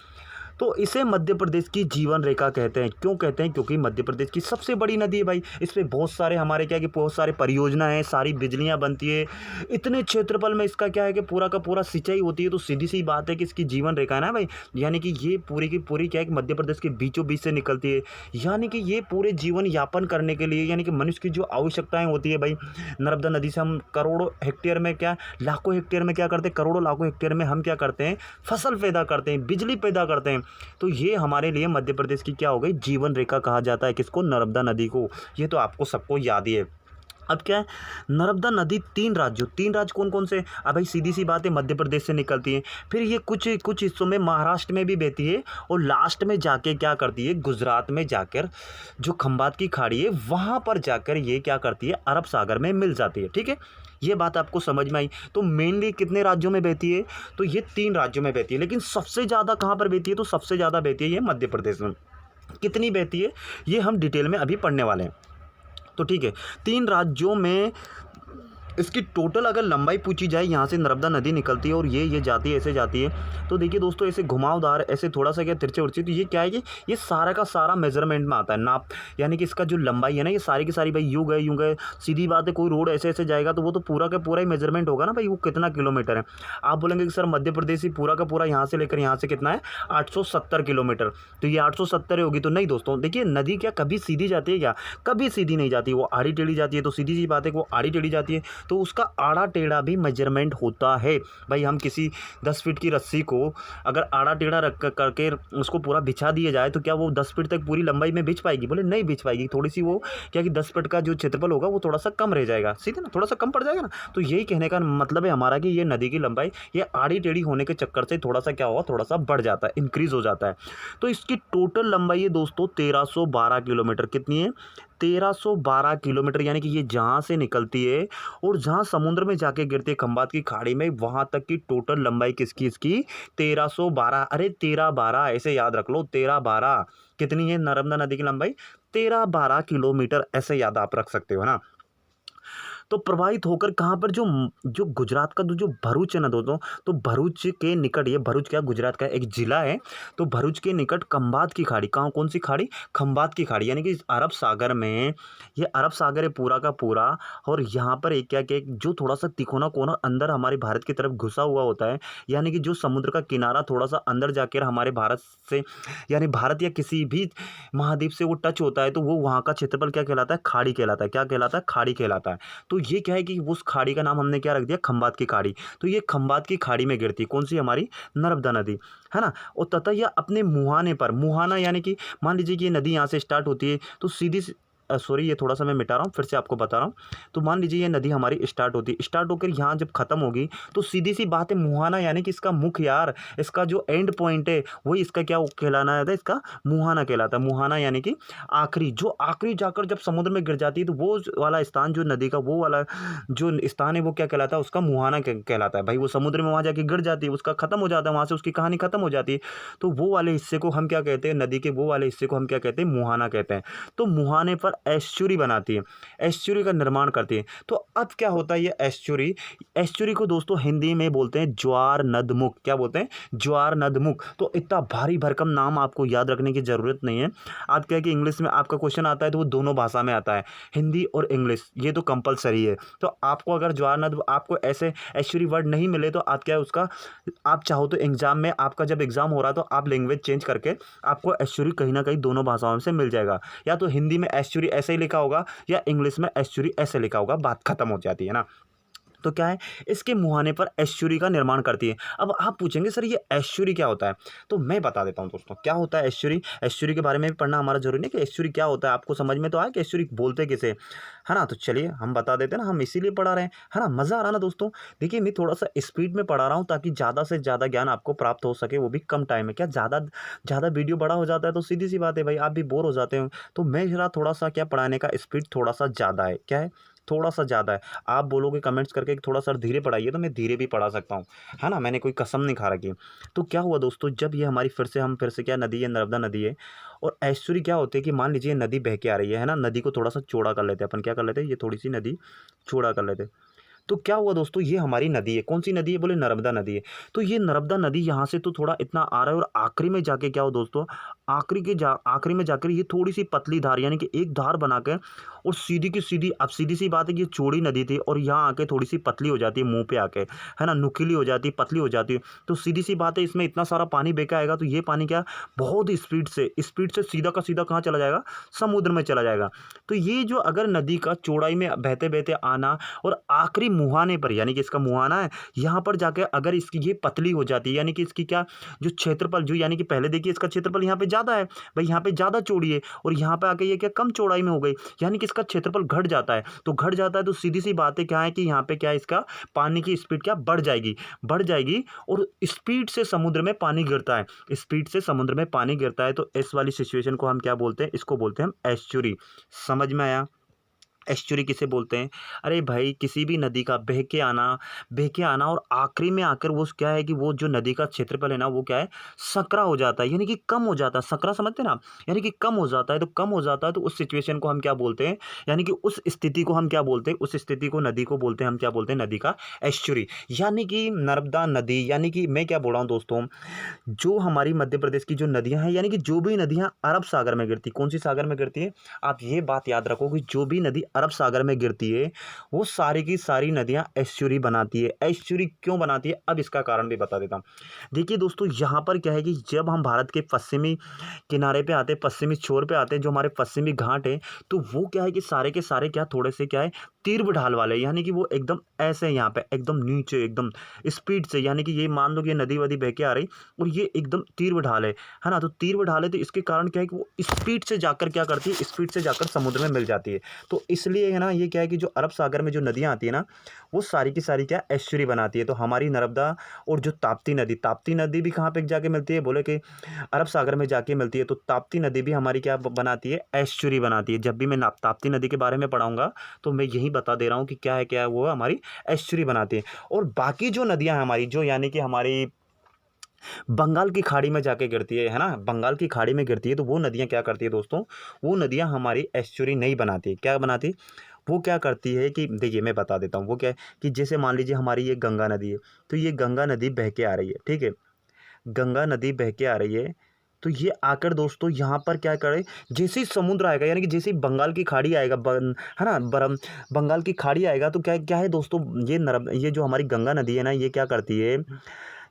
तो इसे मध्य प्रदेश की जीवन रेखा कहते हैं। क्यों कहते हैं? क्योंकि मध्य प्रदेश की सबसे बड़ी नदी है भाई। इस पर बहुत सारे हमारे क्या कि बहुत सारे परियोजना है, सारी बिजलियां बनती है। इतने क्षेत्रफल में इसका क्या है कि पूरा का पूरा सिंचाई होती है। तो सीधी सी बात है कि इसकी जीवन रेखा है ना भाई, यानी कि ये पूरी की पूरी क्या है कि मध्य प्रदेश के बीचों बीच से निकलती है। यानी कि ये पूरे जीवन यापन करने के लिए, यानी कि मनुष्य की जो आवश्यकताएं होती है भाई, नर्मदा नदी से हम करोड़ों हेक्टेयर में क्या लाखों हेक्टेयर में क्या करते हैं, करोड़ों लाखों हेक्टेयर में हम क्या करते हैं, फसल पैदा करते हैं, बिजली पैदा करते हैं। तो ये हमारे लिए मध्य प्रदेश की क्या हो गई, जीवन रेखा कहा जाता है। किसको? नर्मदा नदी को। ये तो आपको सबको याद ही है। अब क्या है, नर्मदा नदी तीन राज्य कौन कौन से? अब भाई सीधी सी बात है, मध्य प्रदेश से निकलती है, फिर ये कुछ हिस्सों में महाराष्ट्र में भी बहती है, और लास्ट में जाके क्या करती है, गुजरात में जाकर जो खंबात की खाड़ी है वहाँ पर जाकर ये क्या करती है, अरब सागर में मिल जाती है। ठीक है, ये बात आपको समझ में आई। तो मेनली कितने राज्यों में बहती है? तो ये 3 राज्यों में बहती है, लेकिन सबसे ज़्यादा कहाँ पर बहती है? तो सबसे ज़्यादा बहती है ये मध्य प्रदेश में। कितनी बहती है ये हम डिटेल में अभी पढ़ने वाले हैं। तो ठीक है, 3 राज्यों में इसकी टोटल अगर लंबाई पूछी जाए, यहाँ से नर्मदा नदी निकलती है और ये जाती है, ऐसे जाती है। तो देखिए दोस्तों, ऐसे घुमावदार, ऐसे थोड़ा सा क्या तिरछे उड़छे, तो ये क्या है कि ये सारा का सारा मेजरमेंट में आता है, नाप, यानी कि इसका जो लंबाई है ना, ये सारी की सारी भाई यूँ गए। सीधी बात है, कोई रोड ऐसे ऐसे जाएगा तो वो तो पूरा का पूरा ही मेजरमेंट होगा ना भाई, वो कितना किलोमीटर है। आप बोलेंगे कि सर मध्य प्रदेश ही पूरा का पूरा यहाँ से लेकर यहाँ से कितना है, 870 किलोमीटर, तो ये 870 होगी। तो नहीं दोस्तों, देखिए नदी क्या कभी सीधी जाती है क्या? कभी सीधी नहीं जाती, वो आड़ी टेढ़ी जाती है। तो सीधी सी बात है कि वो आड़ी टेढ़ी जाती है। तो उसका आड़ा टेढ़ा भी मेजरमेंट होता है। भाई हम किसी 10 फीट की रस्सी को अगर आड़ा टेढ़ा रख करके उसको पूरा बिछा दिया जाए तो क्या वो 10 फीट तक पूरी लंबाई में बिछ पाएगी? बोले नहीं बिछ पाएगी, थोड़ी सी वो क्या कि 10 फीट का जो क्षेत्रफल होगा वो थोड़ा सा कम रह जाएगा, सीधे ना, थोड़ा सा कम पड़ जाएगा ना। तो यही कहने का मतलब है हमारा कि ये नदी की लंबाई ये आड़ी टेढ़ी होने के चक्कर से थोड़ा सा क्या होगा, थोड़ा सा बढ़ जाता है, इंक्रीज हो जाता है। तो इसकी टोटल लंबाई है दोस्तों 1312 किलोमीटर। कितनी है? 1312 किलोमीटर, यानी कि ये जहाँ से निकलती है और जहाँ समुद्र में जाके गिरती है खंबात की खाड़ी में, वहाँ तक की टोटल लंबाई किसकी? इसकी 1312। अरे 1312 ऐसे याद रख लो, 1312 कितनी है नर्मदा नदी की लंबाई? 1312 किलोमीटर, ऐसे याद आप रख सकते हो ना। तो प्रवाहित होकर कहाँ पर जो जो गुजरात का जो भरूच है ना दोस्तों, तो भरूच के निकट, ये भरूच क्या गुजरात का एक जिला है, तो भरूच के निकट खंबात की खाड़ी, कहाँ कौन सी खाड़ी? खंबात की खाड़ी, यानी कि अरब सागर में, ये अरब सागर है पूरा का पूरा। और यहाँ पर एक क्या क्या जो थोड़ा सा तिकोना कोना अंदर हमारे भारत की तरफ घुसा हुआ होता है, यानी कि जो समुद्र का किनारा थोड़ा सा अंदर जाकर हमारे भारत से, यानी भारत या किसी भी महाद्वीप से वो टच होता है, तो वो वहाँ का क्षेत्रफल क्या कहलाता है? खाड़ी कहलाता है। क्या कहलाता है? खाड़ी कहलाता है। तो ये क्या है कि उस खाड़ी का नाम हमने क्या रख दिया? खंबात की खाड़ी। तो ये खंबात की खाड़ी में गिरती है कौन सी? हमारी नर्मदा नदी, है ना। और तथा यह अपने मुहाने पर, मुहाना यानी कि मान लीजिए कि ये नदी यहाँ से स्टार्ट होती है तो सीधी सॉरी ये थोड़ा सा मैं मिटा रहा हूँ, फिर से आपको बता रहा हूँ। तो मान लीजिए ये नदी हमारी स्टार्ट होती है, स्टार्ट होकर यहाँ जब खत्म होगी तो सीधी सी बात है मुहाना, यानी कि इसका मुख यार, इसका जो एंड पॉइंट है वही इसका क्या कहलाना है? इसका मुहाना कहलाता है। मुहाना यानी कि आखिरी, जो आखिरी जाकर जब समुद्र में गिर जाती है तो वो वाला स्थान जो नदी का वो वाला जो स्थान है वो क्या कहलाता है? उसका मुहाना कहलाता है। भाई वो समुद्र में वहाँ जाके गिर जाती है, उसका खत्म हो जाता है, वहाँ से उसकी कहानी खत्म हो जाती है। तो वो वाले हिस्से को हम क्या कहते हैं? नदी के वो वाले हिस्से को हम क्या कहते हैं? मुहाना कहते हैं। तो मुहाने पर एस्चुरी बनाती है, एस्चुरी का निर्माण करती है। तो अब क्या होता है ये एस्चुरी? एस्चुरी को दोस्तों हिंदी में बोलते हैं ज्वार नदमुख। क्या बोलते हैं? ज्वार नदमुख। तो इतना भारी भरकम नाम आपको याद रखने की जरूरत नहीं है। आप क्या है कि इंग्लिश में आपका क्वेश्चन आता है तो वो दोनों भाषा में आता है, हिंदी और इंग्लिश, ये तो कंपलसरी है। तो आपको अगर ज्वार नद आपको ऐसे एस्चुरी वर्ड नहीं मिले तो आप क्या है उसका, आप चाहो तो एग्जाम में, आपका जब एग्जाम हो रहा है तो आप लैंग्वेज चेंज करके आपको एस्चुरी कहीं ना कहीं दोनों भाषाओं से मिल जाएगा। या तो हिंदी में एस्चुरी ऐसे ही लिखा होगा या इंग्लिश में एस्चुरी ऐसे लिखा होगा, बात खत्म हो जाती है ना। तो क्या है, इसके मुहाने पर एस्चुरी का निर्माण करती है। अब आप पूछेंगे सर ये एस्चुरी क्या होता है? तो मैं बता देता हूं दोस्तों क्या होता है एस्चुरी। एस्चुरी के बारे में भी पढ़ना हमारा जरूरी नहीं कि एस्चुरी क्या होता है, आपको समझ में तो आया कि एस्चुरी बोलते किसे, है ना। तो चलिए हम बता देते हैं ना, हम इसीलिए पढ़ा रहे हैं, है ना। मज़ा आ रहा ना दोस्तों। देखिए मैं थोड़ा सा स्पीड में पढ़ा रहा हूँ ताकि ज़्यादा से ज़्यादा ज्ञान आपको प्राप्त हो सके, वो भी कम टाइम में। क्या ज़्यादा ज़्यादा वीडियो बड़ा हो जाता है तो सीधी सी बात है भाई आप भी बोर हो जाते हो। तो मेरा थोड़ा सा क्या पढ़ाने का स्पीड थोड़ा सा ज़्यादा है। क्या है? थोड़ा सा ज़्यादा है। आप बोलोगे कमेंट्स करके कि थोड़ा सर धीरे पढ़ाइए तो मैं धीरे भी पढ़ा सकता हूँ, है ना। मैंने कोई कसम नहीं खा रखी। तो क्या हुआ दोस्तों, जब ये हमारी फिर से क्या नदी है, नर्मदा नदी है। और एस्चुरी क्या होती है कि मान लीजिए नदी बह के आ रही है ना, नदी को थोड़ा सा चौड़ा कर लेते हैं अपन। क्या कर लेते हैं? ये थोड़ी सी नदी चौड़ा कर लेते हैं। तो क्या हुआ दोस्तों, ये हमारी नदी है, कौन सी नदी है? बोले नर्मदा नदी है। तो ये नर्मदा नदी यहाँ से तो थोड़ा इतना आ रहा है और आखिरी में जाके क्या हो दोस्तों, आखिरी में जाकर ये थोड़ी सी पतली धार, यानी कि एक धार बना के और सीधी की सीधी, अब सीधी सी बात है कि ये चौड़ी नदी थी और यहाँ आके थोड़ी सी पतली हो जाती है, मुंह पे आके, है ना, नुकीली हो जाती है, पतली हो जाती है। तो सीधी सी बात है, इसमें इतना सारा पानी बेका आएगा तो ये पानी क्या बहुत स्पीड से सीधा का सीधा कहाँ चला जाएगा? समुद्र में चला जाएगा। तो ये जो अगर नदी का चौड़ाई में बहते बहते आना और आखिरी मुहाने पर, यानी कि इसका मुहाना है, यहाँ पर जाके अगर इसकी ये पतली हो जाती है, यानी कि इसकी क्या जो क्षेत्रफल, जो यानी कि पहले देखिए इसका क्षेत्रफल यहाँ पे ज़्यादा है, भाई यहाँ पे ज़्यादा चौड़ी है और यहाँ पे आके ये क्या कम चौड़ाई में हो गई, यानी कि इसका क्षेत्रफल घट जाता है। तो घट जाता है तो सीधी सी बात है क्या है कि यहाँ पे क्या इसका पानी की स्पीड क्या बढ़ जाएगी और स्पीड से समुद्र में पानी गिरता है, स्पीड से समुद्र में पानी गिरता है। तो इस वाली सिचुएशन को हम क्या बोलते हैं? इसको बोलते हैं हम एस्चुरी। समझ में आया? एस्चुरी किसे बोलते हैं? अरे भाई किसी भी नदी का बह के आना और आखिरी में आकर वो क्या है कि वो जो नदी का क्षेत्रफल है ना वो क्या है, सकरा हो जाता है, यानी कि कम हो जाता है। सकरा समझते हैं ना, यानी कि कम हो जाता है। तो कम हो जाता है तो उस सिचुएशन को हम क्या बोलते हैं, यानी कि उस स्थिति को हम क्या बोलते हैं, उस स्थिति को नदी को बोलते हैं हम क्या बोलते हैं? नदी का एस्चुरी। यानी कि नर्मदा नदी, यानी कि मैं क्या बोल रहा हूँ दोस्तों, जो हमारी मध्य प्रदेश की जो नदियां हैं, यानी कि जो भी नदियां अरब सागर में गिरती, कौन सी सागर में गिरती है? आप ये बात याद रखो कि जो भी नदी अरब सागर में गिरती है वो सारी की सारी नदियाँ एस्चुरी बनाती है। एस्चुरी क्यों बनाती है, अब इसका कारण भी बता देता हूँ। देखिए दोस्तों, यहाँ पर क्या है कि जब हम भारत के पश्चिमी किनारे पे आते हैं, पश्चिमी छोर पे आते हैं, जो हमारे पश्चिमी घाट हैं, तो वो क्या है कि सारे के सारे क्या थोड़े से क्या है तीव्र ढाल वाले, यानी कि वो एकदम ऐसे यहाँ पे एकदम नीचे एकदम स्पीड से, यानी कि ये मान लो कि ये नदी वदी बह के आ रही और ये एकदम तीव्र ढाल है ना। तो तीव्र ढाल है तो इसके कारण क्या है कि वो स्पीड से जाकर क्या करती है, स्पीड से जाकर समुद्र में मिल जाती है। तो इसलिए है ना, ये क्या है कि जो अरब सागर में जो नदियाँ आती है ना, वो सारी की सारी क्या एस्चुरी बनाती है। तो हमारी नर्मदा और जो ताप्ती नदी भी कहाँ पे जाके मिलती है, बोले कि अरब सागर में जाके मिलती है। तो ताप्ती नदी भी हमारी क्या बनाती है, एस्चुरी बनाती है। जब भी मैं ताप्ती नदी के बारे में पढ़ाऊंगा तो मैं यही बता दे रहा हूँ कि क्या है, क्या है वो हमारी एस्चुरी बनाती है। और बाकी जो नदियाँ हैं हमारी, जो यानी कि हमारी बंगाल की खाड़ी में जाके गिरती है ना, बंगाल की खाड़ी में गिरती है, तो वो नदियाँ क्या करती है दोस्तों, वो नदियाँ हमारी एस्चुरी नहीं बनाती। क्या बनाती, वो क्या करती है कि देखिए मैं बता देता हूँ वो क्या है कि जैसे मान लीजिए हमारी ये गंगा नदी है, तो ये गंगा नदी बह के आ रही है, ठीक है, गंगा नदी बह के आ रही है। तो ये आकर दोस्तों यहाँ पर क्या करे, जैसे ही समुद्र आएगा, यानी कि जैसे ही बंगाल की खाड़ी आएगा, है ना, बंगाल की खाड़ी आएगा, तो क्या क्या है दोस्तों, ये जो हमारी गंगा नदी है ना, ये क्या करती है,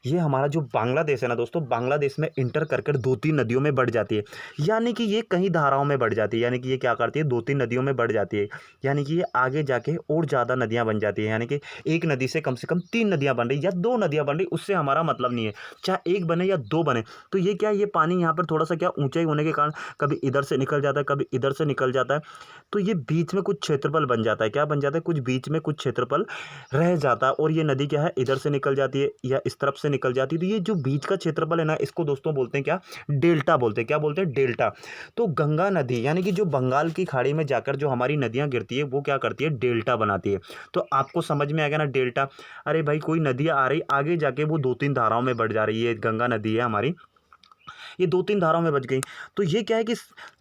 ये हमारा जो बांग्लादेश है ना दोस्तों, बांग्लादेश में इंटर कर कर 2-3 नदियों में बढ़ जाती है। यानी कि ये कई धाराओं में बढ़ जाती है, यानी कि ये क्या करती है 2-3 नदियों में बढ़ जाती है। यानी कि ये आगे जाके और ज़्यादा नदियाँ बन जाती है, यानी कि एक नदी से कम 3 नदियाँ बन रही या 2 नदियाँ बन रही, उससे हमारा मतलब नहीं है, चाहे 1 बने या 2 बने। तो ये क्या है, ये पानी यहाँ पर थोड़ा सा क्या ऊंचाई होने के कारण कभी इधर से निकल जाता है, कभी इधर से निकल जाता है। तो ये बीच में कुछ क्षेत्रफल बन जाता है, क्या बन जाता है, कुछ बीच में कुछ क्षेत्रफल रह जाता है। और ये नदी क्या है, इधर से निकल जाती है या इस तरफ से निकल जाती है। तो ये जो बीच का क्षेत्रफल है ना, इसको दोस्तों बोलते हैं क्या, डेल्टा बोलते हैं। क्या बोलते हैं, डेल्टा। तो गंगा नदी यानी कि जो बंगाल की खाड़ी में जाकर जो हमारी नदियां गिरती है, वो क्या करती है, डेल्टा बनाती है। तो आपको समझ में आ गया ना डेल्टा। अरे भाई, कोई नदी आ रही आगे जाके वो 2-3 धाराओं में बढ़ जा रही है, गंगा नदी है हमारी, ये 2-3 धाराओं में बच गई। तो ये क्या है कि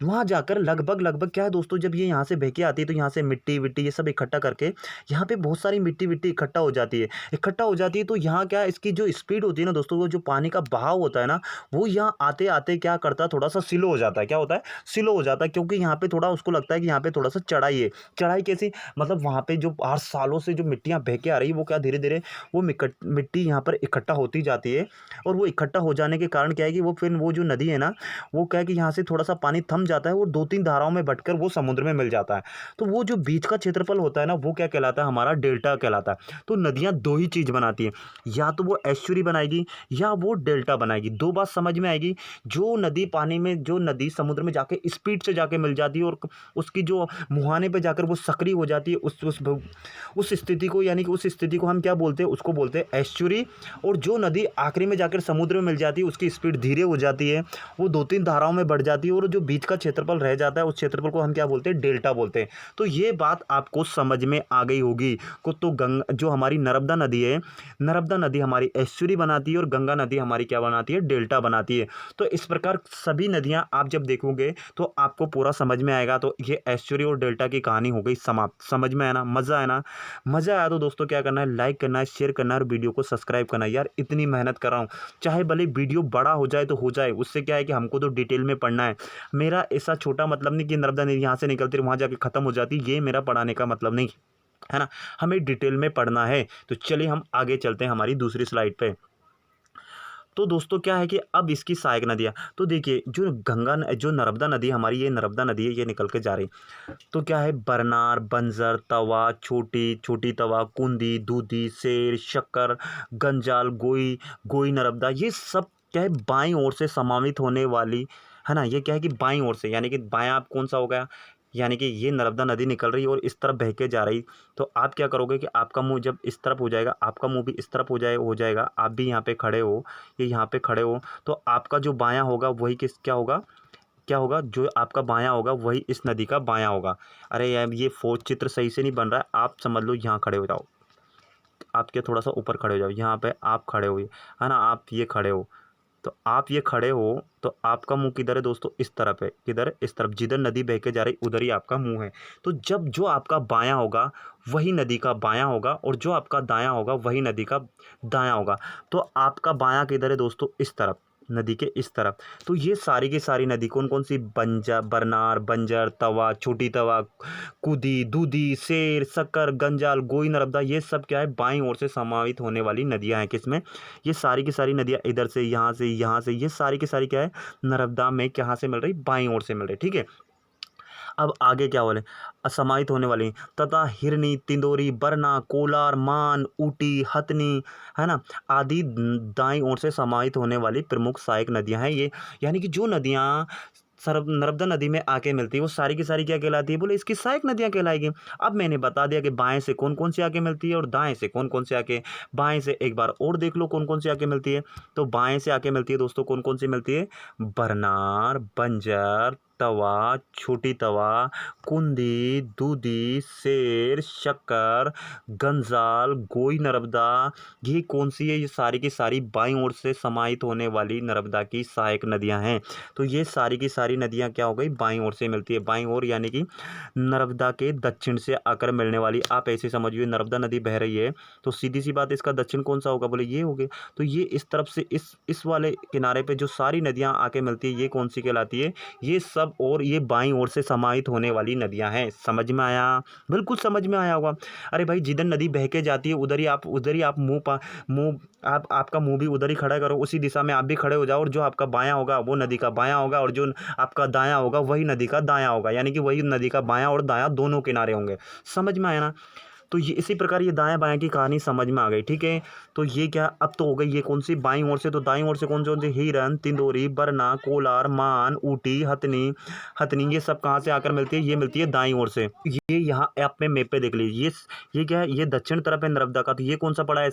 वहाँ जाकर लगभग क्या है दोस्तों, जब ये यहाँ से बह के आती है तो यहाँ से मिट्टी विट्टी ये सब इकट्ठा करके यहाँ पे बहुत सारी मिट्टी विट्टी इकट्ठा हो जाती है, तो यहाँ क्या इसकी जो स्पीड होती है ना दोस्तों, वो जो पानी का बहाव होता है ना, वो यहाँ आते आते क्या करता है, थोड़ा सा स्लो हो जाता है। क्या होता है, स्लो हो जाता है, क्योंकि यहाँ पे थोड़ा उसको लगता है कि यहाँ पे थोड़ा सा चढ़ाई है। चढ़ाई कैसी, मतलब वहाँ पे जो 8 सालों से जो मिट्टियाँ बह के आ रही है, वो क्या धीरे धीरे वो मिट्टी यहाँ पर इकट्ठा होती जाती है। और वो इकट्ठा हो जाने के कारण क्या है कि वो फिर वो जो नदी है ना, वो क्या है कि यहाँ से थोड़ा सा पानी थम जाता है और 2-3 धाराओं में बटकर वो समुद्र में मिल जाता है। तो वो जो बीच का क्षेत्रफल होता है ना, वो क्या कहलाता है, हमारा डेल्टा कहलाता है। तो नदियाँ 2 ही चीज़ बनाती हैं, या तो वो एस्चुरी बनाएगी या वो डेल्टा बनाएगी। 2 बात समझ में आएगी। जो नदी पानी में, जो नदी समुद्र में जाके स्पीड से जाके मिल जाती है और उसकी जो मुहाने पे जाकर वो सक्रिय हो जाती है, उस स्थिति को, यानी कि उस स्थिति को हम क्या बोलते हैं, उसको बोलते हैं एस्चुरी। और जो नदी आखिरी में जाकर समुद्र में मिल जाती है, उसकी स्पीड धीरे हो जाती है, वो 2-3 धाराओं में बढ़ जाती है, और जो बीच का क्षेत्रफल रह जाता है, उस क्षेत्रफल को हम क्या बोलते हैं, डेल्टा बोलते हैं। तो ये बात आपको समझ में आ गई होगी को। तो जो हमारी नर्मदा नदी है, नर्मदा नदी हमारी एस्चुरी बनाती है और गंगा नदी हमारी क्या बनाती है, डेल्टा बनाती है। तो इस प्रकार सभी नदियाँ आप जब देखोगे तो आपको पूरा समझ में आएगा। तो ये एस्चुरी और डेल्टा की कहानी हो गई समाप्त। समझ में आया ना, मज़ा आया ना, मज़ा आया तो दोस्तों क्या करना है, लाइक करना है, शेयर करना है और वीडियो को सब्सक्राइब करना है। यार इतनी मेहनत कर रहा हूँ, चाहे भले वीडियो बड़ा हो जाए तो हो जाए, उससे क्या है कि हमको तो डिटेल में पढ़ना है। मेरा ऐसा छोटा मतलब नहीं कि नर्मदा नदी यहाँ से निकलती है वहाँ जाके ख़त्म हो जाती, ये मेरा पढ़ाने का मतलब नहीं है ना, हमें डिटेल में पढ़ना है। तो चलिए हम आगे चलते हैं हमारी दूसरी स्लाइड पे। तो दोस्तों क्या है कि अब इसकी सहायक नदियाँ, तो देखिए जो नर्मदा नदी हमारी, ये नर्मदा नदी है, ये निकल के जा रही। तो क्या है, बरनार, बंजर, तवा, छोटी तवा, कुंदी, दूधी, शेर, शक्कर, गंजाल, गोई नर्मदा, ये सब क्या है बाईं ओर से समावित होने वाली है ना। ये क्या है कि बाईं ओर से, यानी कि बायां आप कौन सा हो गया, यानी कि ये नर्मदा नदी निकल रही है और इस तरफ बह के जा रही। तो आप क्या करोगे कि आपका मुंह जब इस तरफ हो जाएगा, आपका मुंह भी इस तरफ हो जाएगा, आप भी यहाँ पे खड़े हो, ये यहाँ पे खड़े हो, तो आपका जो बायां होगा वही क्या होगा, जो आपका बायां होगा वही इस नदी का बायां होगा। अरे यार ये चित्र सही से नहीं बन रहा है, आप समझ लो, यहाँ खड़े हो जाओ, आप क्या थोड़ा सा ऊपर खड़े हो जाओ, यहाँ पे आप खड़े हो, है ना, आप ये खड़े हो। तो आप ये खड़े हो, तो आपका मुंह किधर है दोस्तों, इस तरफ है, किधर, इस तरफ, जिधर नदी बह के जा रही उधर ही आपका मुंह है। तो जब जो आपका बायां होगा वही नदी का बायां होगा, और जो आपका दायां होगा वही नदी का दायां होगा। तो आपका बायां किधर है दोस्तों, इस तरफ, नदी के इस तरफ। तो ये सारी की सारी नदी कौन कौन सी, बरनार, बंजर, तवा, छोटी तवा, कुदी, दूधी, शेर, शक्कर, गंजाल, गोई, नर्मदा, ये सब क्या है, बाईं ओर से समाहित होने वाली नदियां हैं। किसमें, ये सारी की सारी नदियां इधर से, यहाँ से, ये सारी की सारी क्या है, नर्मदा में कहाँ से मिल रही, बाईं ओर से मिल रही। ठीक है, अब आगे क्या बोले, असमाहित होने वाली तथा हिरनी, तिंदोरी, बरना, कोलार, मान, ऊटी, हथनी, है ना, आदि दाईं ओर से समाहित होने वाली प्रमुख सहायक नदियां हैं ये। यानी कि जो नदियां नर्मदा नदी में आके मिलती है वो सारी की सारी क्या कहलाती है, बोले इसकी सहायक नदियां कहलाएगी। अब मैंने बता दिया कि बाएं से कौन कौन सी आके मिलती है और दाएं से कौन कौन से आके, बाएं से एक बार और देख लो कौन कौन सी आके मिलती है। तो बाएं से आके मिलती है दोस्तों, कौन कौन सी मिलती है, बरनार, बंजर, तवा, छोटी तवा, कुंदी, दूधी, शेर, शक्कर, गंजाल, गोई, नर्मदा, ये कौन सी है, ये सारी की सारी बाईं ओर से समाहित होने वाली नर्मदा की सहायक नदियां हैं। तो ये सारी की सारी नदियां क्या हो गई, बाईं ओर से मिलती है। बाईं ओर यानी कि नर्मदा के दक्षिण से आकर मिलने वाली। आप ऐसे समझिए, नर्मदा नदी बह रही है तो सीधी सी बात, इसका दक्षिण कौन सा होगा, बोले ये हो गया। तो ये इस तरफ से इस वाले किनारे पे जो सारी नदियां आके मिलती है ये कौन सी कहलाती है, ये सब, और ये बाईं ओर से समाहित होने वाली नदियां हैं। समझ में आया, बिल्कुल समझ में आया होगा। अरे भाई, जिधर नदी बह के जाती है उधर ही आप मुंह आप आपका मुंह भी उधर ही खड़ा करो, उसी दिशा में आप भी खड़े हो जाओ, और जो आपका बायां होगा वो नदी का बायां होगा, और जो आपका दायां होगा वही नदी का दायां होगा। यानी कि वही नदी का बायां और दायां दोनों किनारे होंगे। समझ में आया ना। तो ये इसी प्रकार ये दाएं बाएं की कहानी समझ में आ गई। ठीक है, तो ये क्या अब तो हो गई, ये कौन सी, बाईं ओर से। तो दाईं ओर से कौन कौन सी, हिरन, तिंदोरी, बरना, कोलार, मान, ऊटी, हथनी, ये सब कहाँ से आकर मिलती है, ये मिलती है दाईं ओर से। ये यहाँ अपने मैप पे देख लीजिए, ये क्या है, ये दक्षिण तरफ है नर्मदा का। तो ये कौन सा पड़ा है,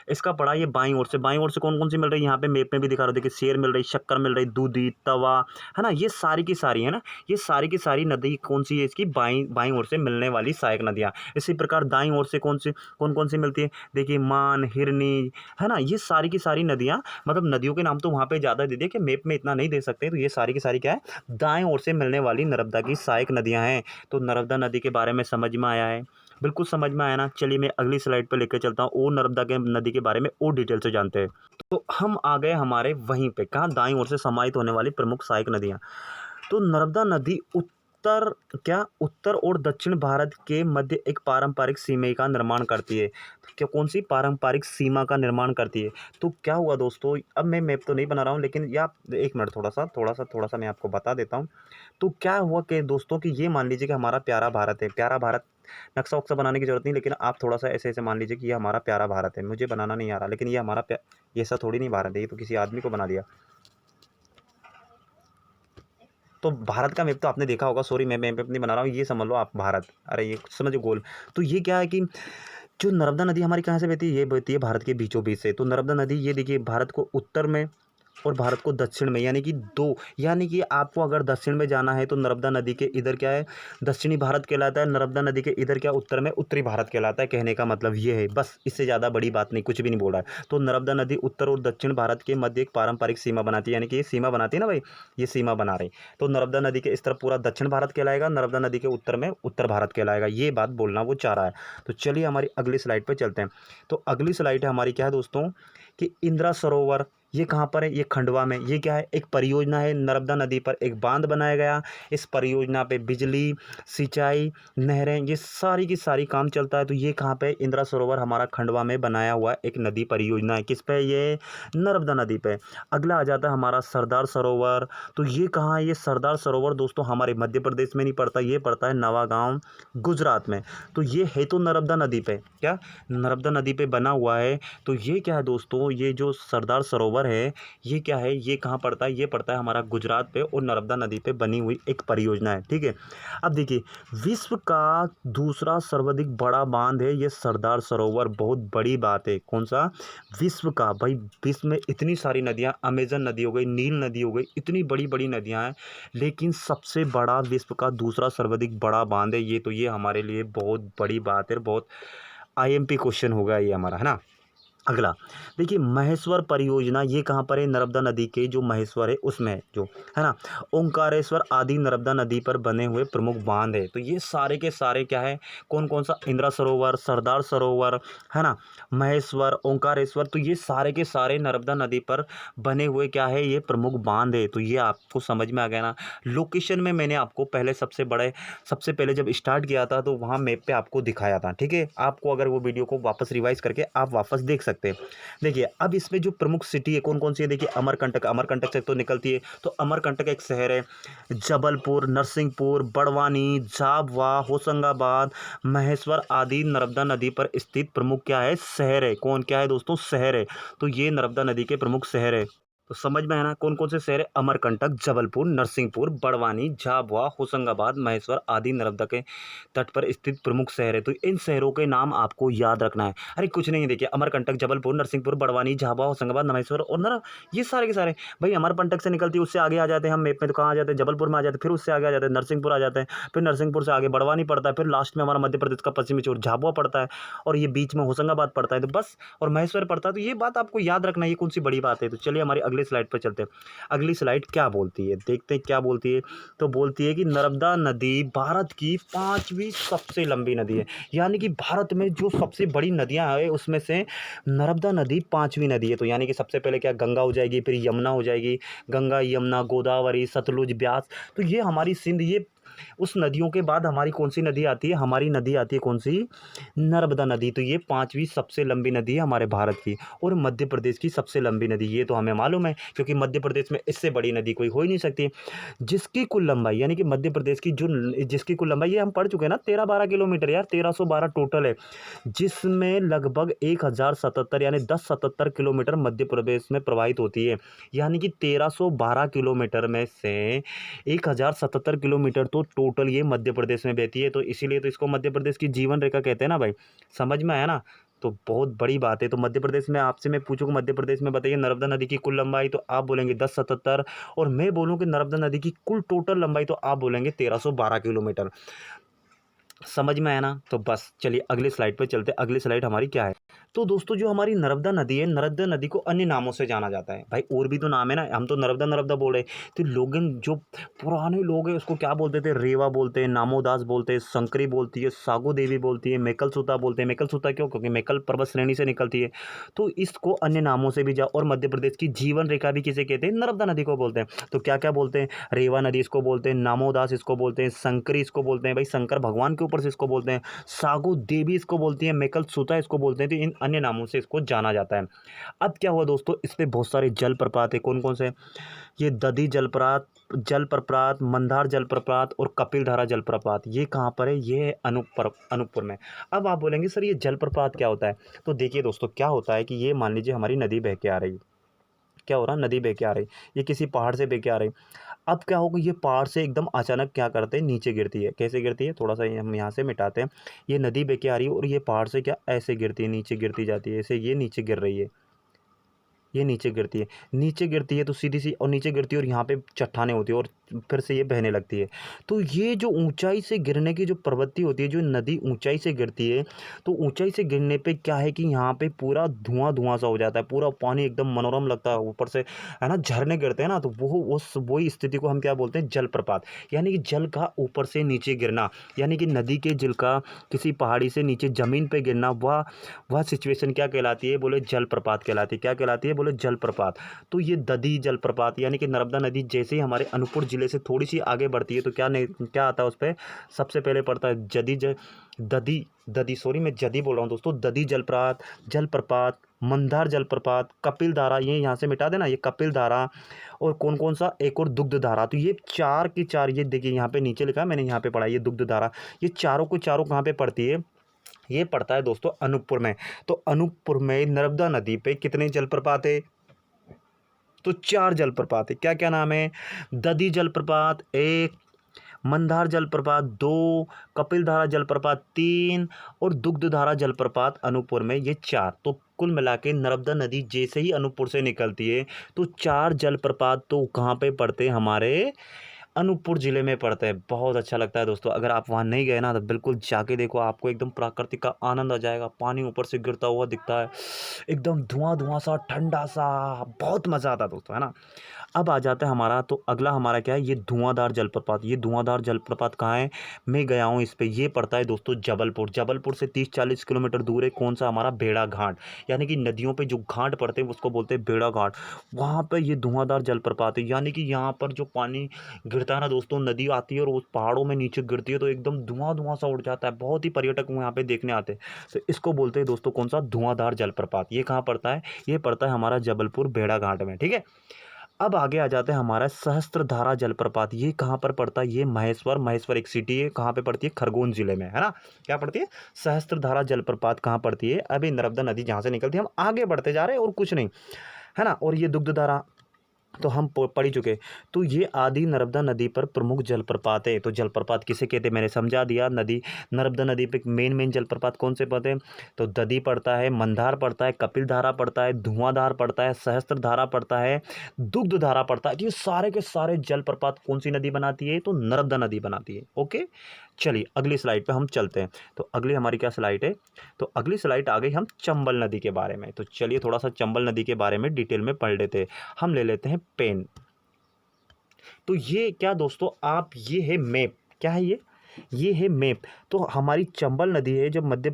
इसका पड़ा ये बाईं ओर से। बाईं ओर से कौन कौन सी मिल रही है, यहाँ पे मैप में भी दिखा रहा है, देखिए शेर मिल रही, शक्कर मिल रही, दूधी, तवा, है ना, ये सारी की सारी है ना, ये सारी की सारी नदी कौन सी है, इसकी बाईं बाईं ओर से मिलने वाली सहायक नदियाँ। इसी प्रकार दाईं ओर से कौन कौन सी मिलती है, देखिए मान, हिरनी, है ना, ये सारी की सारी नदियाँ, मतलब नदियों के नाम तो वहाँ पे ज़्यादा दे दिए कि मैप में इतना नहीं दे सकते। तो ये सारी की सारी क्या है, दाएं ओर से मिलने वाली नर्मदा की सहायक नदियाँ हैं। तो नर्मदा नदी के बारे में समझ में आया है, बिल्कुल समझ में आया ना। चलिए मैं अगली स्लाइड पर लेकर चलता हूँ, और नर्मदा के नदी के बारे में और डिटेल से जानते हैं। तो हम आ गए हमारे वहीं पे, कहाँ, दाईं ओर से समाहित होने वाली प्रमुख सहायक नदियाँ। तो नर्मदा नदी उत्तर और दक्षिण भारत के मध्य एक पारंपरिक सीमा का निर्माण करती है। तो क्या, कौन सी पारंपरिक सीमा का निर्माण करती है। तो क्या हुआ दोस्तों, अब मैं मैप तो नहीं बना रहा हूँ, लेकिन या एक मिनट, थोड़ा सा मैं आपको बता देता हूँ। तो क्या हुआ कि दोस्तों, कि ये मान लीजिए कि हमारा प्यारा भारत है, प्यारा भारत, नक्शा वक्शा बनाने की जरूरत नहीं, लेकिन आप थोड़ा सा ऐसे ऐसे मान लीजिए कि ये हमारा प्यारा भारत है। मुझे बनाना नहीं आ रहा, लेकिन ये हमारा ये ऐसा थोड़ी नहीं भारत है, ये तो किसी आदमी को बना दिया। तो भारत का मैप तो आपने देखा होगा, सॉरी मैं मैप नहीं बना रहा हूँ, ये समझ लो आप भारत, अरे ये समझो गोल। तो ये क्या है कि जो नर्मदा नदी हमारी कहाँ से बहती है, ये बहती है भारत के बीचों बीच से। तो नर्मदा नदी ये देखिए, भारत को उत्तर में और भारत को दक्षिण में, यानी कि दो, यानी कि आपको अगर दक्षिण में जाना है तो नर्मदा नदी के इधर क्या है, दक्षिणी भारत कहलाता है, नर्मदा नदी के इधर क्या, उत्तर में उत्तरी भारत कहलाता है। कहने का मतलब ये है, बस इससे ज़्यादा बड़ी बात नहीं, कुछ भी नहीं बोल रहा है। तो नर्मदा नदी उत्तर और दक्षिण भारत के मध्य एक पारंपरिक सीमा बनाती है, यानी कि ये सीमा बनाती है ना भाई, ये सीमा बना रही। तो नर्मदा नदी के इस तरफ पूरा दक्षिण भारत कहलाएगा, नर्मदा नदी के उत्तर में उत्तर भारत कहलाएगा, ये बात बोलना वो चाह रहा है। तो चलिए हमारी अगली स्लाइड पर चलते हैं। तो अगली स्लाइड है हमारी क्या है दोस्तों, कि इंदिरा सरोवर, ये कहाँ पर है, ये खंडवा में। ये क्या है, एक परियोजना है, नर्मदा नदी पर एक बांध बनाया गया। इस परियोजना पे बिजली, सिंचाई, नहरें, ये सारी की सारी काम चलता है। तो ये कहाँ पे, इंदिरा सरोवर हमारा खंडवा में बनाया हुआ एक नदी परियोजना है। किस पे, ये नर्मदा नदी पे। अगला आ जाता है हमारा सरदार सरोवर। तो ये कहाँ है, ये सरदार सरोवर दोस्तों हमारे मध्य प्रदेश में नहीं पड़ता, ये पड़ता है नवागांव, गुजरात में। तो ये है तो नर्मदा नदी पे, क्या नर्मदा नदी पे बना हुआ है। तो ये क्या है दोस्तों, ये जो सरदार सरोवर है, ये क्या है, ये कहाँ पड़ता है, ये पड़ता है हमारा गुजरात पे, और नर्मदा नदी पे बनी हुई एक परियोजना है। ठीक है, अब देखिए, विश्व का दूसरा सर्वाधिक बड़ा बांध है ये सरदार सरोवर। बहुत बड़ी बात है, कौन सा, विश्व का। भाई विश्व में इतनी सारी नदियाँ, अमेजन नदी हो गई, नील नदी हो गई, इतनी बड़ी बड़ी नदियाँ हैं, लेकिन सबसे बड़ा विश्व का दूसरा सर्वाधिक बड़ा बांध है ये। तो ये हमारे लिए बहुत बड़ी बात है, बहुत IMP क्वेश्चन होगा ये हमारा, है ना। अगला देखिए महेश्वर परियोजना, ये कहाँ पर है? नर्मदा नदी के जो महेश्वर है उसमें है जो, है ना। ओंकारेश्वर आदि नर्मदा नदी पर बने हुए प्रमुख बांध है। तो ये सारे के सारे क्या है? कौन कौन सा? इंदिरा सरोवर, सरदार सरोवर, है ना, महेश्वर, ओंकारेश्वर। तो ये सारे के सारे नर्मदा नदी पर बने हुए क्या है? ये प्रमुख बांध है। तो ये आपको समझ में आ गया ना। लोकेशन में मैंने आपको पहले सबसे पहले जब स्टार्ट किया था तो वहाँ मैप पे आपको दिखाया था, ठीक है। आपको अगर वो वीडियो को वापस रिवाइज करके आप वापस देख सकते हैं। देखिए अब इसमें जो प्रमुख सिटी है कौन कौन सी है? देखिए अमरकंटक, अमरकंटक से तो निकलती है, तो अमरकंटक एक शहर है। जबलपुर, नरसिंहपुर, बड़वानी, झाबुआ, होशंगाबाद, महेश्वर आदि नर्मदा नदी पर स्थित प्रमुख क्या है? शहर है। कौन क्या है दोस्तों? शहर है। तो ये नर्मदा नदी के प्रमुख शहर है। तो समझ में है ना कौन कौन से शहर है? अमरकंटक, जबलपुर, नरसिंहपुर, बड़वानी, झाबुआ, होशंगाबाद, महेश्वर आदि नर्मदा के तट पर स्थित प्रमुख शहर है। तो इन शहरों के नाम आपको याद रखना है। अरे कुछ नहीं, देखिए अमरकंटक, जबलपुर, नरसिंहपुर, बड़वानी, झाबुआ, होशंगाबाद, महेश्वर और नर, ये सारे के सारे भाई अमरकंटक से निकलती है, उससे आगे आ जाते हैं हम मैप में। तो कहाँ आ जाते हैं? जबलपुर में आ जाते हैं, फिर उससे आगे आ जाते हैं नरसिंहपुर आ जाते हैं, फिर नरसिंहपुर से आगे बड़वानी पड़ता है, फिर लास्ट में हमारा मध्य प्रदेश का पश्चिमी छोर झाबुआ पड़ता है, और ये बीच में होशंगाबाद पड़ता है। तो बस, और महेश्वर पड़ता है। तो ये बात आपको याद रखना है, ये कौन सी बड़ी बात है। तो चलिए हमारी अगली स्लाइड पर चलते हैं। अगली स्लाइड क्या बोलती है, देखते हैं क्या बोलती है। तो बोलती है कि नर्मदा नदी भारत की 5वीं सबसे लंबी नदी है। यानी कि भारत में जो सबसे बड़ी नदियां हैं उसमें से नर्मदा नदी 5वीं नदी है। तो यानी कि सबसे पहले क्या? गंगा हो जाएगी, फिर यमुना हो जाएगी, गंगा, यमुना, गोदावरी, सतलुज, ब्यास। तो ये हमारी सिंध, ये उस नदियों के बाद हमारी कौन सी नदी आती है? हमारी नदी आती है कौन सी? नर्मदा नदी। तो ये 5वीं सबसे लंबी नदी है हमारे भारत की, और मध्य प्रदेश की सबसे लंबी नदी। ये तो हमें मालूम है, क्योंकि मध्य प्रदेश में इससे बड़ी नदी कोई हो ही नहीं सकती। जिसकी कुल लंबाई, यानी कि मध्य प्रदेश की जिसकी कुल लंबाई, ये हम पढ़ चुके हैं ना, 13-12 किलोमीटर यार, 1312 टोटल है। जिसमें लगभग 1077 यानी 1077 किलोमीटर मध्य प्रदेश में प्रवाहित होती है। यानी कि 1312 किलोमीटर में से 1077 किलोमीटर तो टोटल ये मध्य प्रदेश में बहती है। तो इसीलिए तो इसको मध्य प्रदेश की जीवन रेखा कहते हैं ना भाई। समझ में आया ना? तो बहुत बड़ी बात है। तो मध्य प्रदेश में आपसे मैं पूछूँ कि मध्य प्रदेश में बताइए नर्मदा नदी की कुल लंबाई, तो आप बोलेंगे 1077, और मैं बोलूँ कि नर्मदा नदी की कुल टोटल लंबाई, तो आप बोलेंगे 1312 किलोमीटर। समझ में आया ना? तो बस चलिए अगली स्लाइड पे चलते हैं। अगली स्लाइड हमारी क्या है? तो दोस्तों जो हमारी नर्मदा नदी है, नर्मदा नदी को अन्य नामों से जाना जाता है भाई, और भी तो नाम है ना, हम तो नर्मदा नर्मदा बोल रहे हैं। तो लोग जो पुराने लोग हैं उसको क्या बोलते थे? रेवा बोलते हैं, नामोदास बोलते हैं, शंकरी बोलती है, सागो देवी बोलती है, मेकल सूता बोलते हैं। मेकल सूता क्यों? क्योंकि मेकल पर्वत श्रेणी से निकलती है। तो इसको अन्य नामों से भी जा, और मध्य प्रदेश की जीवन रेखा भी किसे कहते हैं? नर्मदा नदी को बोलते हैं। तो क्या क्या बोलते हैं? रेवा नदी इसको बोलते हैं, नामोदास इसको बोलते हैं, शंकरी इसको बोलते हैं, भाई शंकर भगवान के ऊपर से इसको बोलते हैं, सागो देवी इसको बोलती है, मेकल सूता इसको बोलते हैं। तो इन अन्य नामों से इसको जाना जाता है। अब क्या हुआ दोस्तों, इस पे बहुत सारे जलप्रपात है। कौन कौन से? ये दधी जलप्रपात, मंदार जलप्रपात और कपिलधारा जलप्रपात। ये कहाँ पर है? ये है अनूपपुर में। अब आप बोलेंगे सर ये जलप्रपात क्या होता है? तो देखिए दोस्तों क्या होता है कि ये मान लीजिए हमारी नदी बह के आ रही, क्या हो रहा है? नदी बह के आ रही, ये किसी पहाड़ से बह के आ रही। अब क्या होगा, ये पहाड़ से एकदम अचानक क्या करते हैं? नीचे गिरती है। कैसे गिरती है? थोड़ा सा हम यहाँ से मिटाते हैं। ये नदी बह के आ रही है, और ये पहाड़ से क्या ऐसे गिरती है, नीचे गिरती जाती है, ऐसे ये नीचे गिर रही है, ये नीचे गिरती है, नीचे गिरती है तो सीधी सी, और नीचे गिरती है और यहाँ पे चट्टानें होती है, और फिर से ये बहने लगती है। तो ये जो ऊंचाई से गिरने की जो प्रवृत्ति होती है, जो नदी ऊंचाई से गिरती है, तो ऊंचाई से गिरने पे क्या है कि यहाँ पे पूरा धुआं धुआं सा हो जाता है, पूरा पानी एकदम मनोरम लगता है ऊपर से, है ना, झरने गिरते हैं ना। तो वो उस वही स्थिति को हम क्या बोलते हैं? जलप्रपात। यानी कि जल का ऊपर से नीचे गिरना, यानी कि नदी के जल का किसी पहाड़ी से नीचे ज़मीन पे गिरना, वह सिचुएशन क्या कहलाती है? बोले जलप्रपात कहलाती है। क्या कहलाती है? बोले जलप्रपात। तो ये दधी जलप्रपात, यानी कि नर्मदा नदी जैसे ही हमारे अनूपपुर जिले से थोड़ी सी आगे बढ़ती है तो क्या आता है उस पर? सबसे पहले पड़ता है दधी, सॉरी मैं जदी बोल रहा हूँ दोस्तों। दधी जलप्रपात, मंदार जलप्रपात, कपिल धारा, ये यहाँ से मिटा देना, ये कपिल धारा, और कौन कौन सा? एक और दुग्ध धारा। तो ये चार की चार, ये देखिए यहाँ पे नीचे लिखा है, मैंने यहाँ पे पढ़ा, ये दुग्ध धारा। ये चारों को चारों कहाँ पे पड़ती है? ये पड़ता है दोस्तों अनूपपुर में। तो अनूपपुर में नर्मदा नदी पे कितने जलप्रपात है? तो 4 जलप्रपात है। क्या क्या नाम है? दधी जलप्रपात 1, मंदार जलप्रपात 2, कपिलधारा जलप्रपात 3, और दुग्धधारा जलप्रपात अनूपपुर में, ये 4। तो कुल मिला के नर्मदा नदी जैसे ही अनूपपुर से निकलती है तो 4 जलप्रपात तो कहाँ पे पड़ते हैं? हमारे अनूपपुर ज़िले में पड़ता है। बहुत अच्छा लगता है दोस्तों, अगर आप वहाँ नहीं गए ना तो बिल्कुल जाके देखो, आपको एकदम प्राकृतिक का आनंद आ जाएगा। पानी ऊपर से गिरता हुआ दिखता है, एकदम धुआं-धुआं सा, ठंडा सा, बहुत मज़ा आता है दोस्तों, है ना? अब आ जाता है हमारा, तो अगला हमारा क्या है, ये धुआंधार जलप्रपात। ये धुआंधार जलप्रपात कहाँ है? मैं गया हूँ इस पे। ये पड़ता है दोस्तों जबलपुर। जबलपुर से 30-40 किलोमीटर दूर है। कौन सा? हमारा भेड़ा घाट, यानी कि नदियों पे जो घाट पड़ते हैं उसको बोलते हैं भेड़ा घाट। वहाँ पे ये धुआंधार जलप्रपात है, यानी कि यहाँ पर जो पानी गिरता है ना दोस्तों, नदी आती है और उस पहाड़ों में नीचे गिरती है तो एकदम धुआं-धुआं सा उड़ जाता है। बहुत ही पर्यटक यहाँ पे देखने आते हैं। तो इसको बोलते हैं दोस्तों कौन सा? धुआंधार जलप्रपात। ये कहाँ पड़ता है? ये पड़ता है हमारा जबलपुर भेड़ा घाट में, ठीक है? अब आगे आ जाते हैं हमारा सहस्त्रधारा जलप्रपात। ये कहाँ पर पड़ता है? ये महेश्वर एक सिटी है। कहाँ पे पड़ती है? खरगोन जिले में, है ना? क्या पड़ती है? सहस्त्रधारा जलप्रपात कहाँ पड़ती है? अभी नर्मदा नदी जहाँ से निकलती है। हम आगे बढ़ते जा रहे हैं और कुछ नहीं, है ना? और ये दुग्धधारा तो हम पढ़ ही चुके। तो ये आदि नर्मदा नदी पर प्रमुख जलप्रपात है। तो जलप्रपात किसे कहते हैं मैंने समझा दिया। नदी, नर्मदा नदी पे मेन जलप्रपात कौन से पड़ते हैं? तो ददी पड़ता है, मंदार पड़ता है, कपिल धारा पड़ता है, धुआंधार पड़ता है, सहस्त्र धारा पड़ता है, दुग्ध धारा पड़ता है। तो ये सारे के सारे जलप्रपात कौन सी नदी बनाती है? तो नर्मदा नदी बनाती है। ओके, चलिए अगली स्लाइड पे हम चलते हैं। तो अगली हमारी क्या स्लाइड है? तो अगली स्लाइड आ गई हम चंबल नदी के बारे में। तो चलिए थोड़ा सा चंबल नदी के बारे में डिटेल में पढ़ लेते हैं। हम ले लेते हैं पेन। तो ये क्या दोस्तों, आप, ये है मैप। क्या है ये है मैप। तो हमारी चंबल नदी है जो मध्य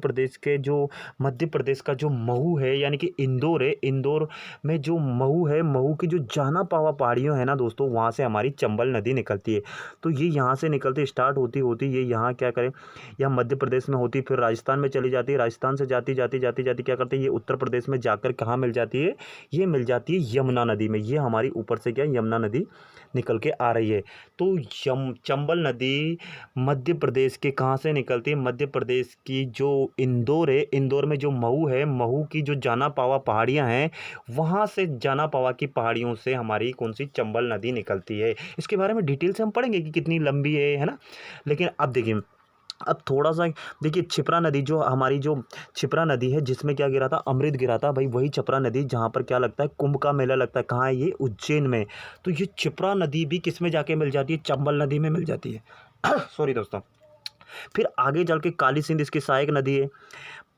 प्रदेश का जो महू है, यानी कि इंदौर है। इंदौर में जो महू है, महू की जो जाना पावा पहाड़ियों है ना दोस्तों, वहाँ से हमारी चंबल नदी निकलती है। तो ये यहाँ से निकलती, स्टार्ट होती ये यहाँ क्या करें, यहाँ मध्य प्रदेश में होती, फिर राजस्थान में चली जाती है। राजस्थान से जाती क्या करती है, ये उत्तर प्रदेश में जाकर कहाँ मिल जाती है? ये मिल जाती है यमुना नदी में। ये हमारी ऊपर से क्या, यमुना नदी निकल के आ रही है। तो चंबल नदी मध्य प्रदेश के कहाँ से निकलती है? मध्य प्रदेश की जो इंदौर है, इंदौर में जो महू है, महू की जो जाना पावा पहाड़ियाँ हैं, वहाँ से जाना पावा की पहाड़ियों से हमारी कौन सी? चंबल नदी निकलती है। इसके बारे में डिटेल से हम पढ़ेंगे कि कितनी लंबी है ना? लेकिन अब देखिए, अब थोड़ा सा देखिए, क्षिप्रा नदी, जो हमारी जो क्षिप्रा नदी है, जिसमें क्या गिरा था? अमृत गिरा था भाई। वही क्षिप्रा नदी जहाँ पर क्या लगता है? कुंभ का मेला लगता है। कहाँ है ये? उज्जैन में। तो ये क्षिप्रा नदी भी किस में जाके मिल जाती है? चंबल नदी में मिल जाती है। सॉरी दोस्तों। फिर आगे चल के काली सिंध इसकी सहायक नदी है,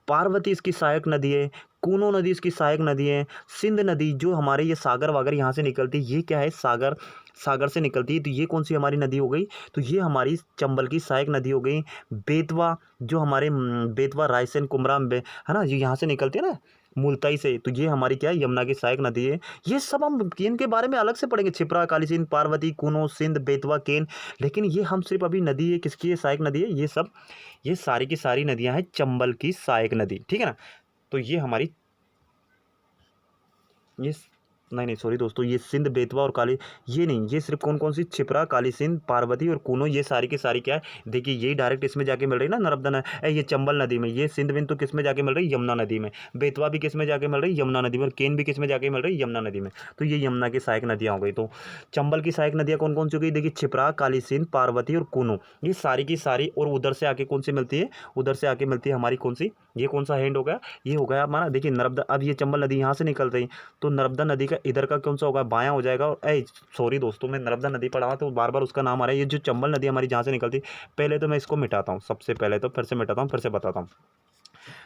पार्वती इसकी सहायक नदी है, कूनो नदी इसकी सहायक नदी है, सिंध नदी जो हमारे ये सागर वागर यहाँ से निकलती है, ये क्या है? सागर से निकलती है। तो ये कौन सी हमारी नदी हो गई? तो ये हमारी चंबल की सहायक नदी हो गई। बेतवा, जो हमारे बेतवा, रायसेन, कुमराम, है ना, ये यहाँ से निकलती है ना, मुल्ताई से। तो ये हमारी क्या है? यमुना की सहायक नदी है। ये सब हम इनके बारे में अलग से पढ़ेंगे, क्षिप्रा, काली सिंध, पार्वती, कूनो, सिंध, बेतवा, केन। लेकिन ये हम सिर्फ अभी नदी है किसकी है? सहायक नदी है। ये सारी की सारी नदियां हैं चंबल की सहायक नदी, ठीक है ना? तो ये हमारी, ये नहीं सॉरी दोस्तों, ये सिंध, बेतवा और काली, ये नहीं, ये सिर्फ कौन कौन सी? क्षिप्रा, काली सिंध, पार्वती और कूनो, ये सारी की सारी क्या है? देखिए यही डायरेक्ट इसमें जाके मिल रही है ना, नर्मदा ये चंबल नदी में। ये सिंध विंध तो किस में जाके मिल रही है? यमुना नदी में। बेतवा भी किस में जाके मिल रही है? यमुना नदी में। और केन भी किस में जाके मिल रही है? यमुना नदी में। तो ये यमुना की सहायक नदियाँ हो गई। तो चंबल की सहायक नदियाँ कौन कौन सी हो गई? देखिए क्षिप्रा, काली सिंध, पार्वती और कूनो, ये सारी की सारी। और उधर से आके कौन सी मिलती है? उधर से आके मिलती है हमारी कौन सी? ये कौन सा हैंड हो गया? ये हो गया हमारा, देखिए नर्मदा। अब ये चंबल नदी यहाँ से निकल रही, तो नर्मदा नदी का इधर का कौन सा होगा? बायां हो जाएगा। और सॉरी दोस्तों, मैं नर्मदा नदी पढ़ा हूं तो बार बार उसका नाम आ रहा है। ये जो चंबल नदी हमारी जहाँ से निकलती, पहले तो मैं इसको मिटाता हूँ, सबसे पहले तो फिर से मिटाता हूँ, फिर से बताता हूँ।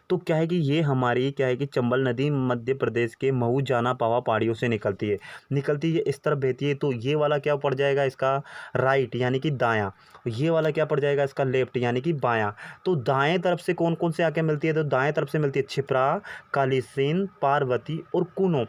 तो क्या है कि ये हमारी क्या है कि चंबल नदी मध्य प्रदेश के महू, जाना पावा पहाड़ियों से निकलती है। इस तरफ बहती है। तो ये वाला क्या पड़ जाएगा इसका? राइट, यानी कि दायां। ये वाला क्या पड़ जाएगा इसका? लेफ्ट, यानी कि बायां। तो दाएं तरफ से कौन कौन से आके मिलती है? तो दाएं तरफ से मिलती है क्षिप्रा, काली सिंध, पार्वती और कूनो।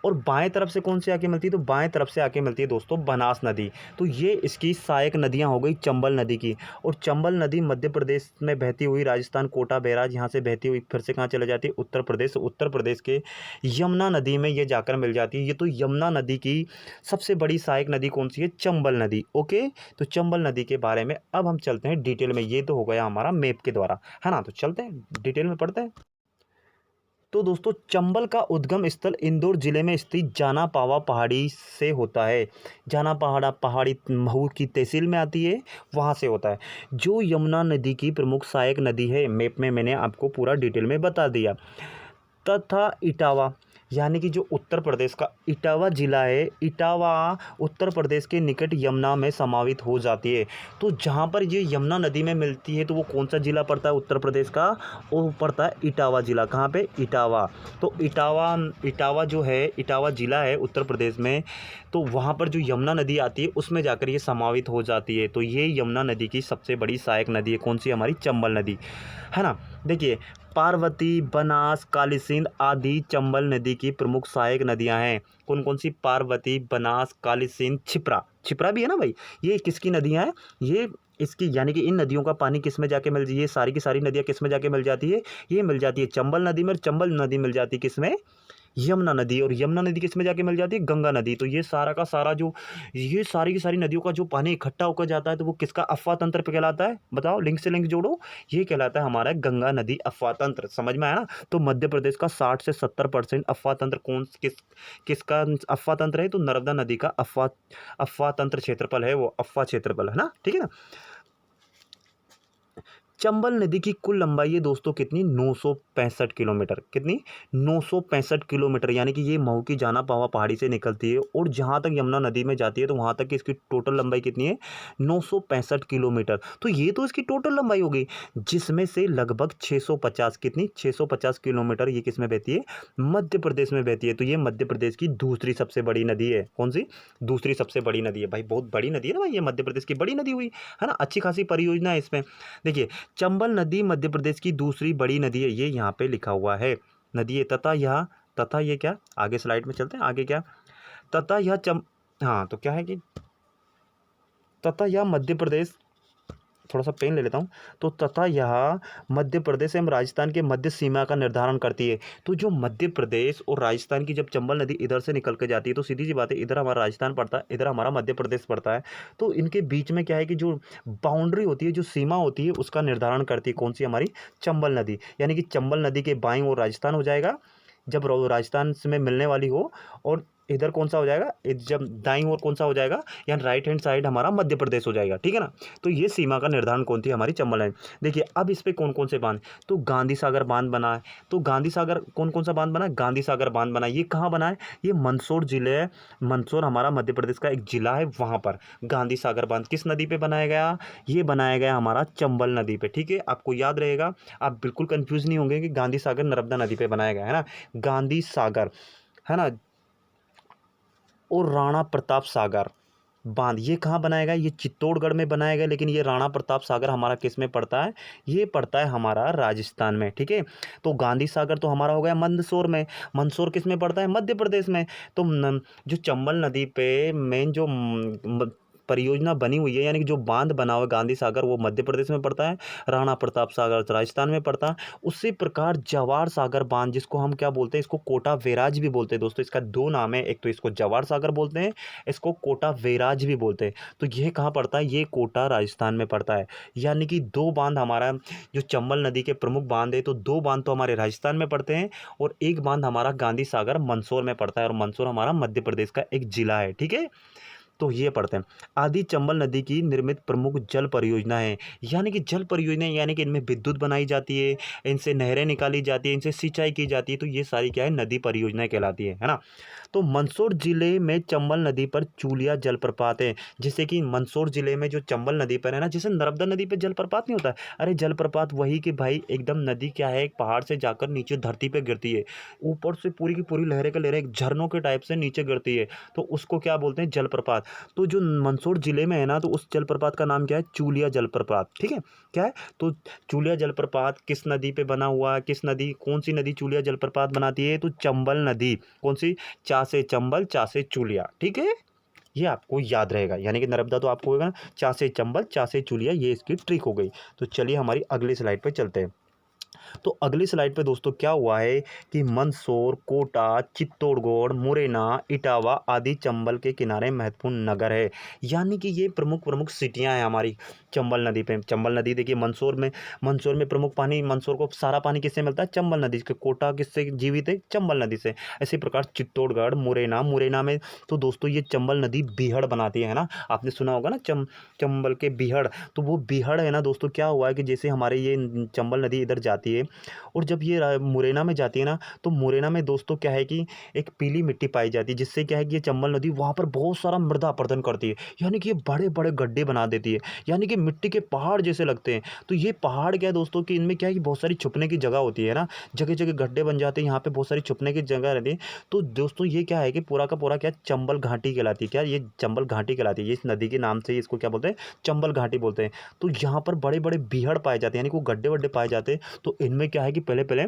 और बाएं तरफ से कौन सी आके मिलती है? तो बाएं तरफ से आके मिलती है दोस्तों बनास नदी। तो ये इसकी सहायक नदियां हो गई चंबल नदी की। और चंबल नदी मध्य प्रदेश में बहती हुई राजस्थान, कोटा, बैराज, यहाँ से बहती हुई फिर से कहाँ चले जाती है? उत्तर प्रदेश। उत्तर प्रदेश के यमुना नदी में ये जाकर मिल जाती है। ये तो यमुना नदी की सबसे बड़ी सहायक नदी कौन सी है? चंबल नदी। ओके, तो चंबल नदी के बारे में अब हम चलते हैं डिटेल में। ये तो हो गया हमारा मैप के द्वारा, है ना? तो चलते हैं डिटेल में पढ़ते हैं। तो दोस्तों चंबल का उद्गम स्थल इंदौर जिले में स्थित जाना पावा पहाड़ी से होता है। जाना पहाड़ी महू की तहसील में आती है, वहाँ से होता है, जो यमुना नदी की प्रमुख सहायक नदी है। मैप में मैंने आपको पूरा डिटेल में बता दिया। तथा इटावा, यानी कि जो उत्तर प्रदेश का इटावा ज़िला है, इटावा उत्तर प्रदेश के निकट यमुना में समावित हो जाती है। तो जहाँ पर ये यमुना नदी में मिलती है तो वो कौन सा ज़िला पड़ता है उत्तर प्रदेश का? वो पड़ता है इटावा ज़िला। कहाँ पे? इटावा। तो इटावा इटावा जो है, इटावा ज़िला है उत्तर प्रदेश में, तो वहाँ पर जो यमुना नदी आती है उसमें जाकर ये समावित हो जाती है। तो ये यमुना नदी की सबसे बड़ी सहायक नदी है। कौन सी? हमारी चंबल नदी, है ना। देखिए, पार्वती, बनास, काली सिंध आदि चंबल नदी की प्रमुख सहायक नदियां हैं। कौन कौन सी? पार्वती, बनास, काली सिंध, छिप्रा। छिप्रा भी है ना भाई। ये किसकी नदियां हैं? ये इसकी, यानी कि इन नदियों का पानी किस में जाके मिल, ये सारी की सारी नदियां किस में जाके मिल जाती है? ये मिल जाती है चंबल नदी में, और चंबल नदी मिल जाती है किस में? यमुना नदी। और यमुना नदी किस में जाके मिल जाती है? गंगा नदी। तो ये सारा का सारा जो, ये सारी की सारी नदियों का जो पानी इकट्ठा होकर जाता है तो वो किसका अफवाह तंत्र पे कहलाता है? बताओ, लिंक से लिंक जोड़ो। ये कहलाता है हमारा गंगा नदी अफवाह तंत्र। समझ में आया ना। तो मध्य प्रदेश का 60 से 70% अफवाह तंत्र किसका अफवाह तंत्र है? तो नर्मदा नदी का अफवाह तंत्र क्षेत्रफल है, वो अफवाह क्षेत्रफल है ना। ठीक है ना। चंबल नदी की कुल लंबाई है दोस्तों कितनी? 965 किलोमीटर। कितनी? 965 किलोमीटर। यानी कि ये मऊ की जाना पावा पहाड़ी से निकलती है और जहाँ तक यमुना नदी में जाती है तो वहाँ तक की इसकी टोटल लंबाई कितनी है? 965 किलोमीटर। तो ये तो इसकी टोटल लंबाई हो गई, जिसमें से लगभग 650, कितनी? 650 किलोमीटर ये किस में बहती है? मध्य प्रदेश में बहती है। तो ये मध्य प्रदेश की दूसरी सबसे बड़ी नदी है। कौन सी? दूसरी सबसे बड़ी नदी है भाई। बहुत बड़ी नदी है ना भाई, ये मध्य प्रदेश की बड़ी नदी हुई, है ना। अच्छी खासी परियोजना है इसमें। देखिए, चंबल नदी मध्य प्रदेश की दूसरी बड़ी नदी है, ये यहाँ पे लिखा हुआ है नदी है। तथा ये क्या? आगे स्लाइड में चलते हैं, आगे क्या? तथा यह हाँ, तो क्या है कि तथा यह मध्य प्रदेश, थोड़ा सा पेन ले लेता हूँ। तो तथा यह मध्य प्रदेश एवं राजस्थान के मध्य सीमा का निर्धारण करती है। तो जो मध्य प्रदेश और राजस्थान की जब चंबल नदी इधर से निकल के जाती है तो सीधी सी बात है, इधर हमारा राजस्थान पड़ता है, इधर हमारा मध्य प्रदेश पड़ता है। तो इनके बीच में क्या है कि जो बाउंड्री होती है, जो सीमा होती है, उसका निर्धारण करती है कौन सी? हमारी चंबल नदी। यानी कि चंबल नदी के बाईं ओर राजस्थान हो जाएगा जब राजस्थान से में मिलने वाली हो, और इधर कौन सा हो जाएगा? जब दाईं ओर कौन सा हो जाएगा? यानी राइट हैंड साइड हमारा मध्य प्रदेश हो जाएगा। ठीक है ना। तो ये सीमा का निर्धारण कौन थी? हमारी चंबल लाइन। देखिए, अब इस पे कौन कौन से बांध? तो गांधी सागर बांध बना है। तो गांधी सागर कौन कौन सा बांध बना है? गांधी सागर बांध बना है। ये कहाँ बना है? ये मंदसौर जिले, मंदसौर हमारा मध्य प्रदेश का एक जिला है, वहाँ पर गांधी सागर बांध किस नदी पे बनाया गया? ये बनाया गया हमारा चंबल नदी पे। ठीक है, आपको याद रहेगा, आप बिल्कुल कंफ्यूज नहीं होंगे कि गांधी सागर नर्मदा नदी पे बनाया गया है ना। गांधी सागर, है ना, और राणा प्रताप सागर बांध ये कहाँ बनाया गया? ये चित्तौड़गढ़ में बनाया गया, लेकिन ये राणा प्रताप सागर हमारा किस में पड़ता है? ये पड़ता है हमारा राजस्थान में। ठीक है, तो गांधी सागर तो हमारा हो गया मंदसौर में। मंदसौर किस में पड़ता है? मध्य प्रदेश में। तो जो चंबल नदी पे मेन जो परियोजना बनी हुई है, यानी कि जो बांध बना हुआ है गांधी सागर, वो मध्य प्रदेश में पड़ता है। राणा प्रताप सागर राजस्थान में पड़ता है। उसी प्रकार जवाहर सागर बांध, जिसको हम क्या बोलते हैं? इसको कोटा बैराज भी बोलते हैं दोस्तों। इसका दो नाम है, एक तो इसको जवाहर सागर बोलते हैं, इसको कोटा बैराज भी बोलते हैं। तो यह कहाँ पड़ता है? ये कोटा राजस्थान में पड़ता है। यानी कि दो बांध हमारा, जो चंबल नदी के प्रमुख बांध है, तो दो बांध तो हमारे राजस्थान में पड़ते हैं और एक बांध हमारा गांधी सागर मंदसौर में पड़ता है, और मंदसौर हमारा मध्य प्रदेश का एक जिला है। ठीक है, तो ये पढ़ते हैं। आदि चंबल नदी की निर्मित प्रमुख जल परियोजना है। यानी कि जल परियोजना, यानी कि इनमें विद्युत बनाई जाती है, इनसे नहरें निकाली जाती है, इनसे सिंचाई की जाती है। तो ये सारी क्या है? नदी परियोजनाएं कहलाती है ना। तो मंदसौर जिले में चंबल नदी पर चूलिया जलप्रपात है। जैसे कि मंदसौर जिले में जो चंबल नदी पर है ना, जैसे नर्मदा नदी पर जलप्रपात नहीं होता, अरे जलप्रपात वही कि भाई एकदम नदी क्या है, एक पहाड़ से जाकर नीचे धरती पे गिरती है, ऊपर से पूरी की पूरी लहरें का लहरें एक झरनों के टाइप से नीचे गिरती है, तो उसको क्या बोलते हैं? जलप्रपात। तो जो मंदसौर जिले में है ना, तो उस जलप्रपात का नाम क्या है? चूलिया जलप्रपात। ठीक है, क्या है? तो चूलिया जलप्रपात किस नदी पे बना हुआ है? किस नदी, कौन सी नदी चूलिया जलप्रपात बनाती है? तो चंबल नदी। कौन सी? चा से चंबल, चा से चूलिया। ठीक है, ये आपको याद रहेगा। यानी कि नर्मदा तो आपको होगा ना, चा से चंबल, चा से चूलिया, ये इसकी ट्रिक हो गई। तो चलिए हमारी अगली स्लाइड पे चलते हैं। तो अगली स्लाइड पे दोस्तों क्या हुआ है कि मंदसौर, कोटा, चित्तौड़गढ़, मुरैना, इटावा आदि चंबल के किनारे महत्वपूर्ण नगर है। यानी कि ये प्रमुख प्रमुख सिटियां हैं हमारी चंबल नदी पे। चंबल नदी देखिए, मंदसौर में प्रमुख पानी, मंदसौर को सारा पानी किससे मिलता है? चंबल नदी से। कोटा किससे जीवित है? चंबल नदी से। इसी प्रकार चित्तौड़गढ़, मुरैना में तो दोस्तों ये चंबल नदी बीहड़ बनाती है ना। आपने सुना होगा ना चंबल के बीहड़। तो वो बीहड़ है ना दोस्तों, क्या हुआ है कि जैसे हमारे ये चंबल नदी इधर जाती जाती है। और जब ये मुरैना में जाती है ना, तो मुरैना में दोस्तों क्या है कि एक पीली मिट्टी पाई जाती है, जिससे क्या है कि ये चंबल नदी वहाँ पर बहुत सारा मृदा अपरदन करती है, यानी कि ये बड़े-बड़े गड्ढे बना देती है, यानी कि मिट्टी के पहाड़ जैसे लगते हैं। तो ये पहाड़ क्या है दोस्तों कि इनमें क्या है कि बहुत सारी छुपने की जगह होती है ना, जगह-जगह गड्ढे बन जाते हैं, यहाँ पे बहुत सारी छुपने की जगह रहती है। तो दोस्तों ये क्या है कि पूरा का पूरा क्या चंबल घाटी कहलाती है। क्या ये चंबल घाटी कहलाती है, ये इस नदी के नाम से ही इसको क्या बोलते हैं, चंबल घाटी बोलते हैं। तो यहाँ पर बड़े-बड़े बीहड़ पाए जाते हैं, यानी कि वो गड्ढे-वड्ढे पाए जाते हैं। तो इनमें क्या है कि पहले-पहले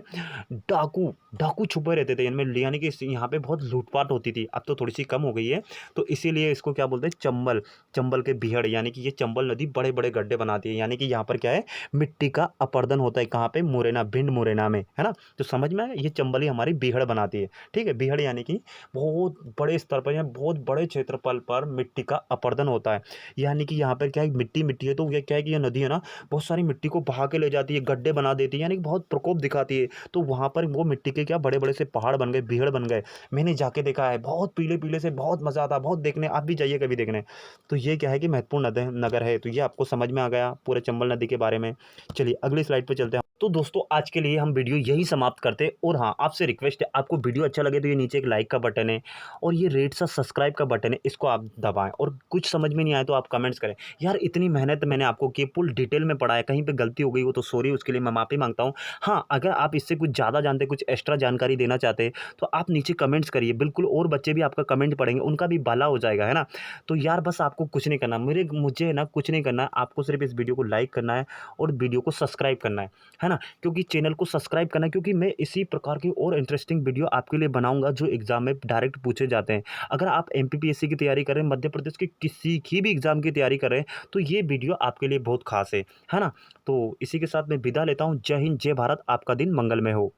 डाकू डाकू छुपे रहते थे इनमें, यानी कि यहाँ पे बहुत लूटपाट होती थी। अब तो थोड़ी-सी कम हो गई है, तो इसीलिए इसको क्या बोलते हैं, चंबल, चंबल के बीहड़, यानी कि ये चंबल नदी बड़े-बड़े गड्ढे बनाती है, यानी कि यहाँ पर क्या है, मिट्टी का अपरदन होता है। कहाँ पे? मुरैना, भिंड मुरैना में, है ना? तो समझ में आया? ये चंबल ही हमारी बीहड़ बनाती है, ठीक है? बीहड़ यानी कि बहुत बड़े स्तर पर या बहुत बड़े क्षेत्रफल पर मिट्टी का अपरदन होता है, यानी कि यहाँ पर क्या है, मिट्टी है, तो ये क्या है कि ये नदी है ना, बहुत सारी मिट्टी को बहा के ले जाती है, गड्ढे बना देती है, यानी कि बहुत प्रकोप दिखाती है। तो वहाँ पर वो मिट्टी के क्या बड़े-बड़े से पहाड़ बन गए, बीहड़ बन गए। मैंने जाके देखा है, बहुत पीले-पीले से, बहुत मज़ा आता है, बहुत देखने, आप भी जाइए कभी देखने। तो ये क्या है कि महत्वपूर्ण नगर है। तो ये आपको समझ में आ गया पूरे चंबल नदी के बारे में। चलिए अगली स्लाइड पे चलते हैं। तो दोस्तों आज के लिए हम वीडियो यही समाप्त करते हैं, और हाँ, आपसे रिक्वेस्ट है, आपको वीडियो अच्छा लगे तो ये नीचे एक लाइक का बटन है और ये रेड सा सब्सक्राइब का बटन है, इसको आप दबाएँ, और कुछ समझ में नहीं आए तो आप कमेंट्स करें। यार इतनी मेहनत मैंने आपको की, फुल डिटेल में पढ़ाया, कहीं पे गलती हो गई हो तो सॉरी, उसके लिए मैं माफ़ी माँगता हूँ। हाँ, अगर आप इससे कुछ ज़्यादा जानते, कुछ एक्स्ट्रा जानकारी देना चाहते हैं, तो आप नीचे कमेंट्स करिए, बिल्कुल, और बच्चे भी आपका कमेंट पढ़ेंगे, उनका भी भला हो जाएगा, है ना? तो यार बस आपको कुछ नहीं करना, मुझे ना कुछ नहीं करना है, आपको सिर्फ इस वीडियो को लाइक करना है और वीडियो को सब्सक्राइब करना है ना? क्योंकि चैनल को सब्सक्राइब करना है, क्योंकि मैं इसी प्रकार की और इंटरेस्टिंग वीडियो आपके लिए बनाऊँगा जो एग्ज़ाम में डायरेक्ट पूछे जाते हैं। अगर आप एमपीपीएससी की तैयारी कर रहे हैं, मध्य प्रदेश के किसी की भी एग्ज़ाम की तैयारी कर रहे हैं, तो ये वीडियो आपके लिए बहुत ख़ास है ना? तो इसी के साथ मैं विदा लेता हूँ। जय हिंद, जय भारत, आपका दिन मंगलमय हो।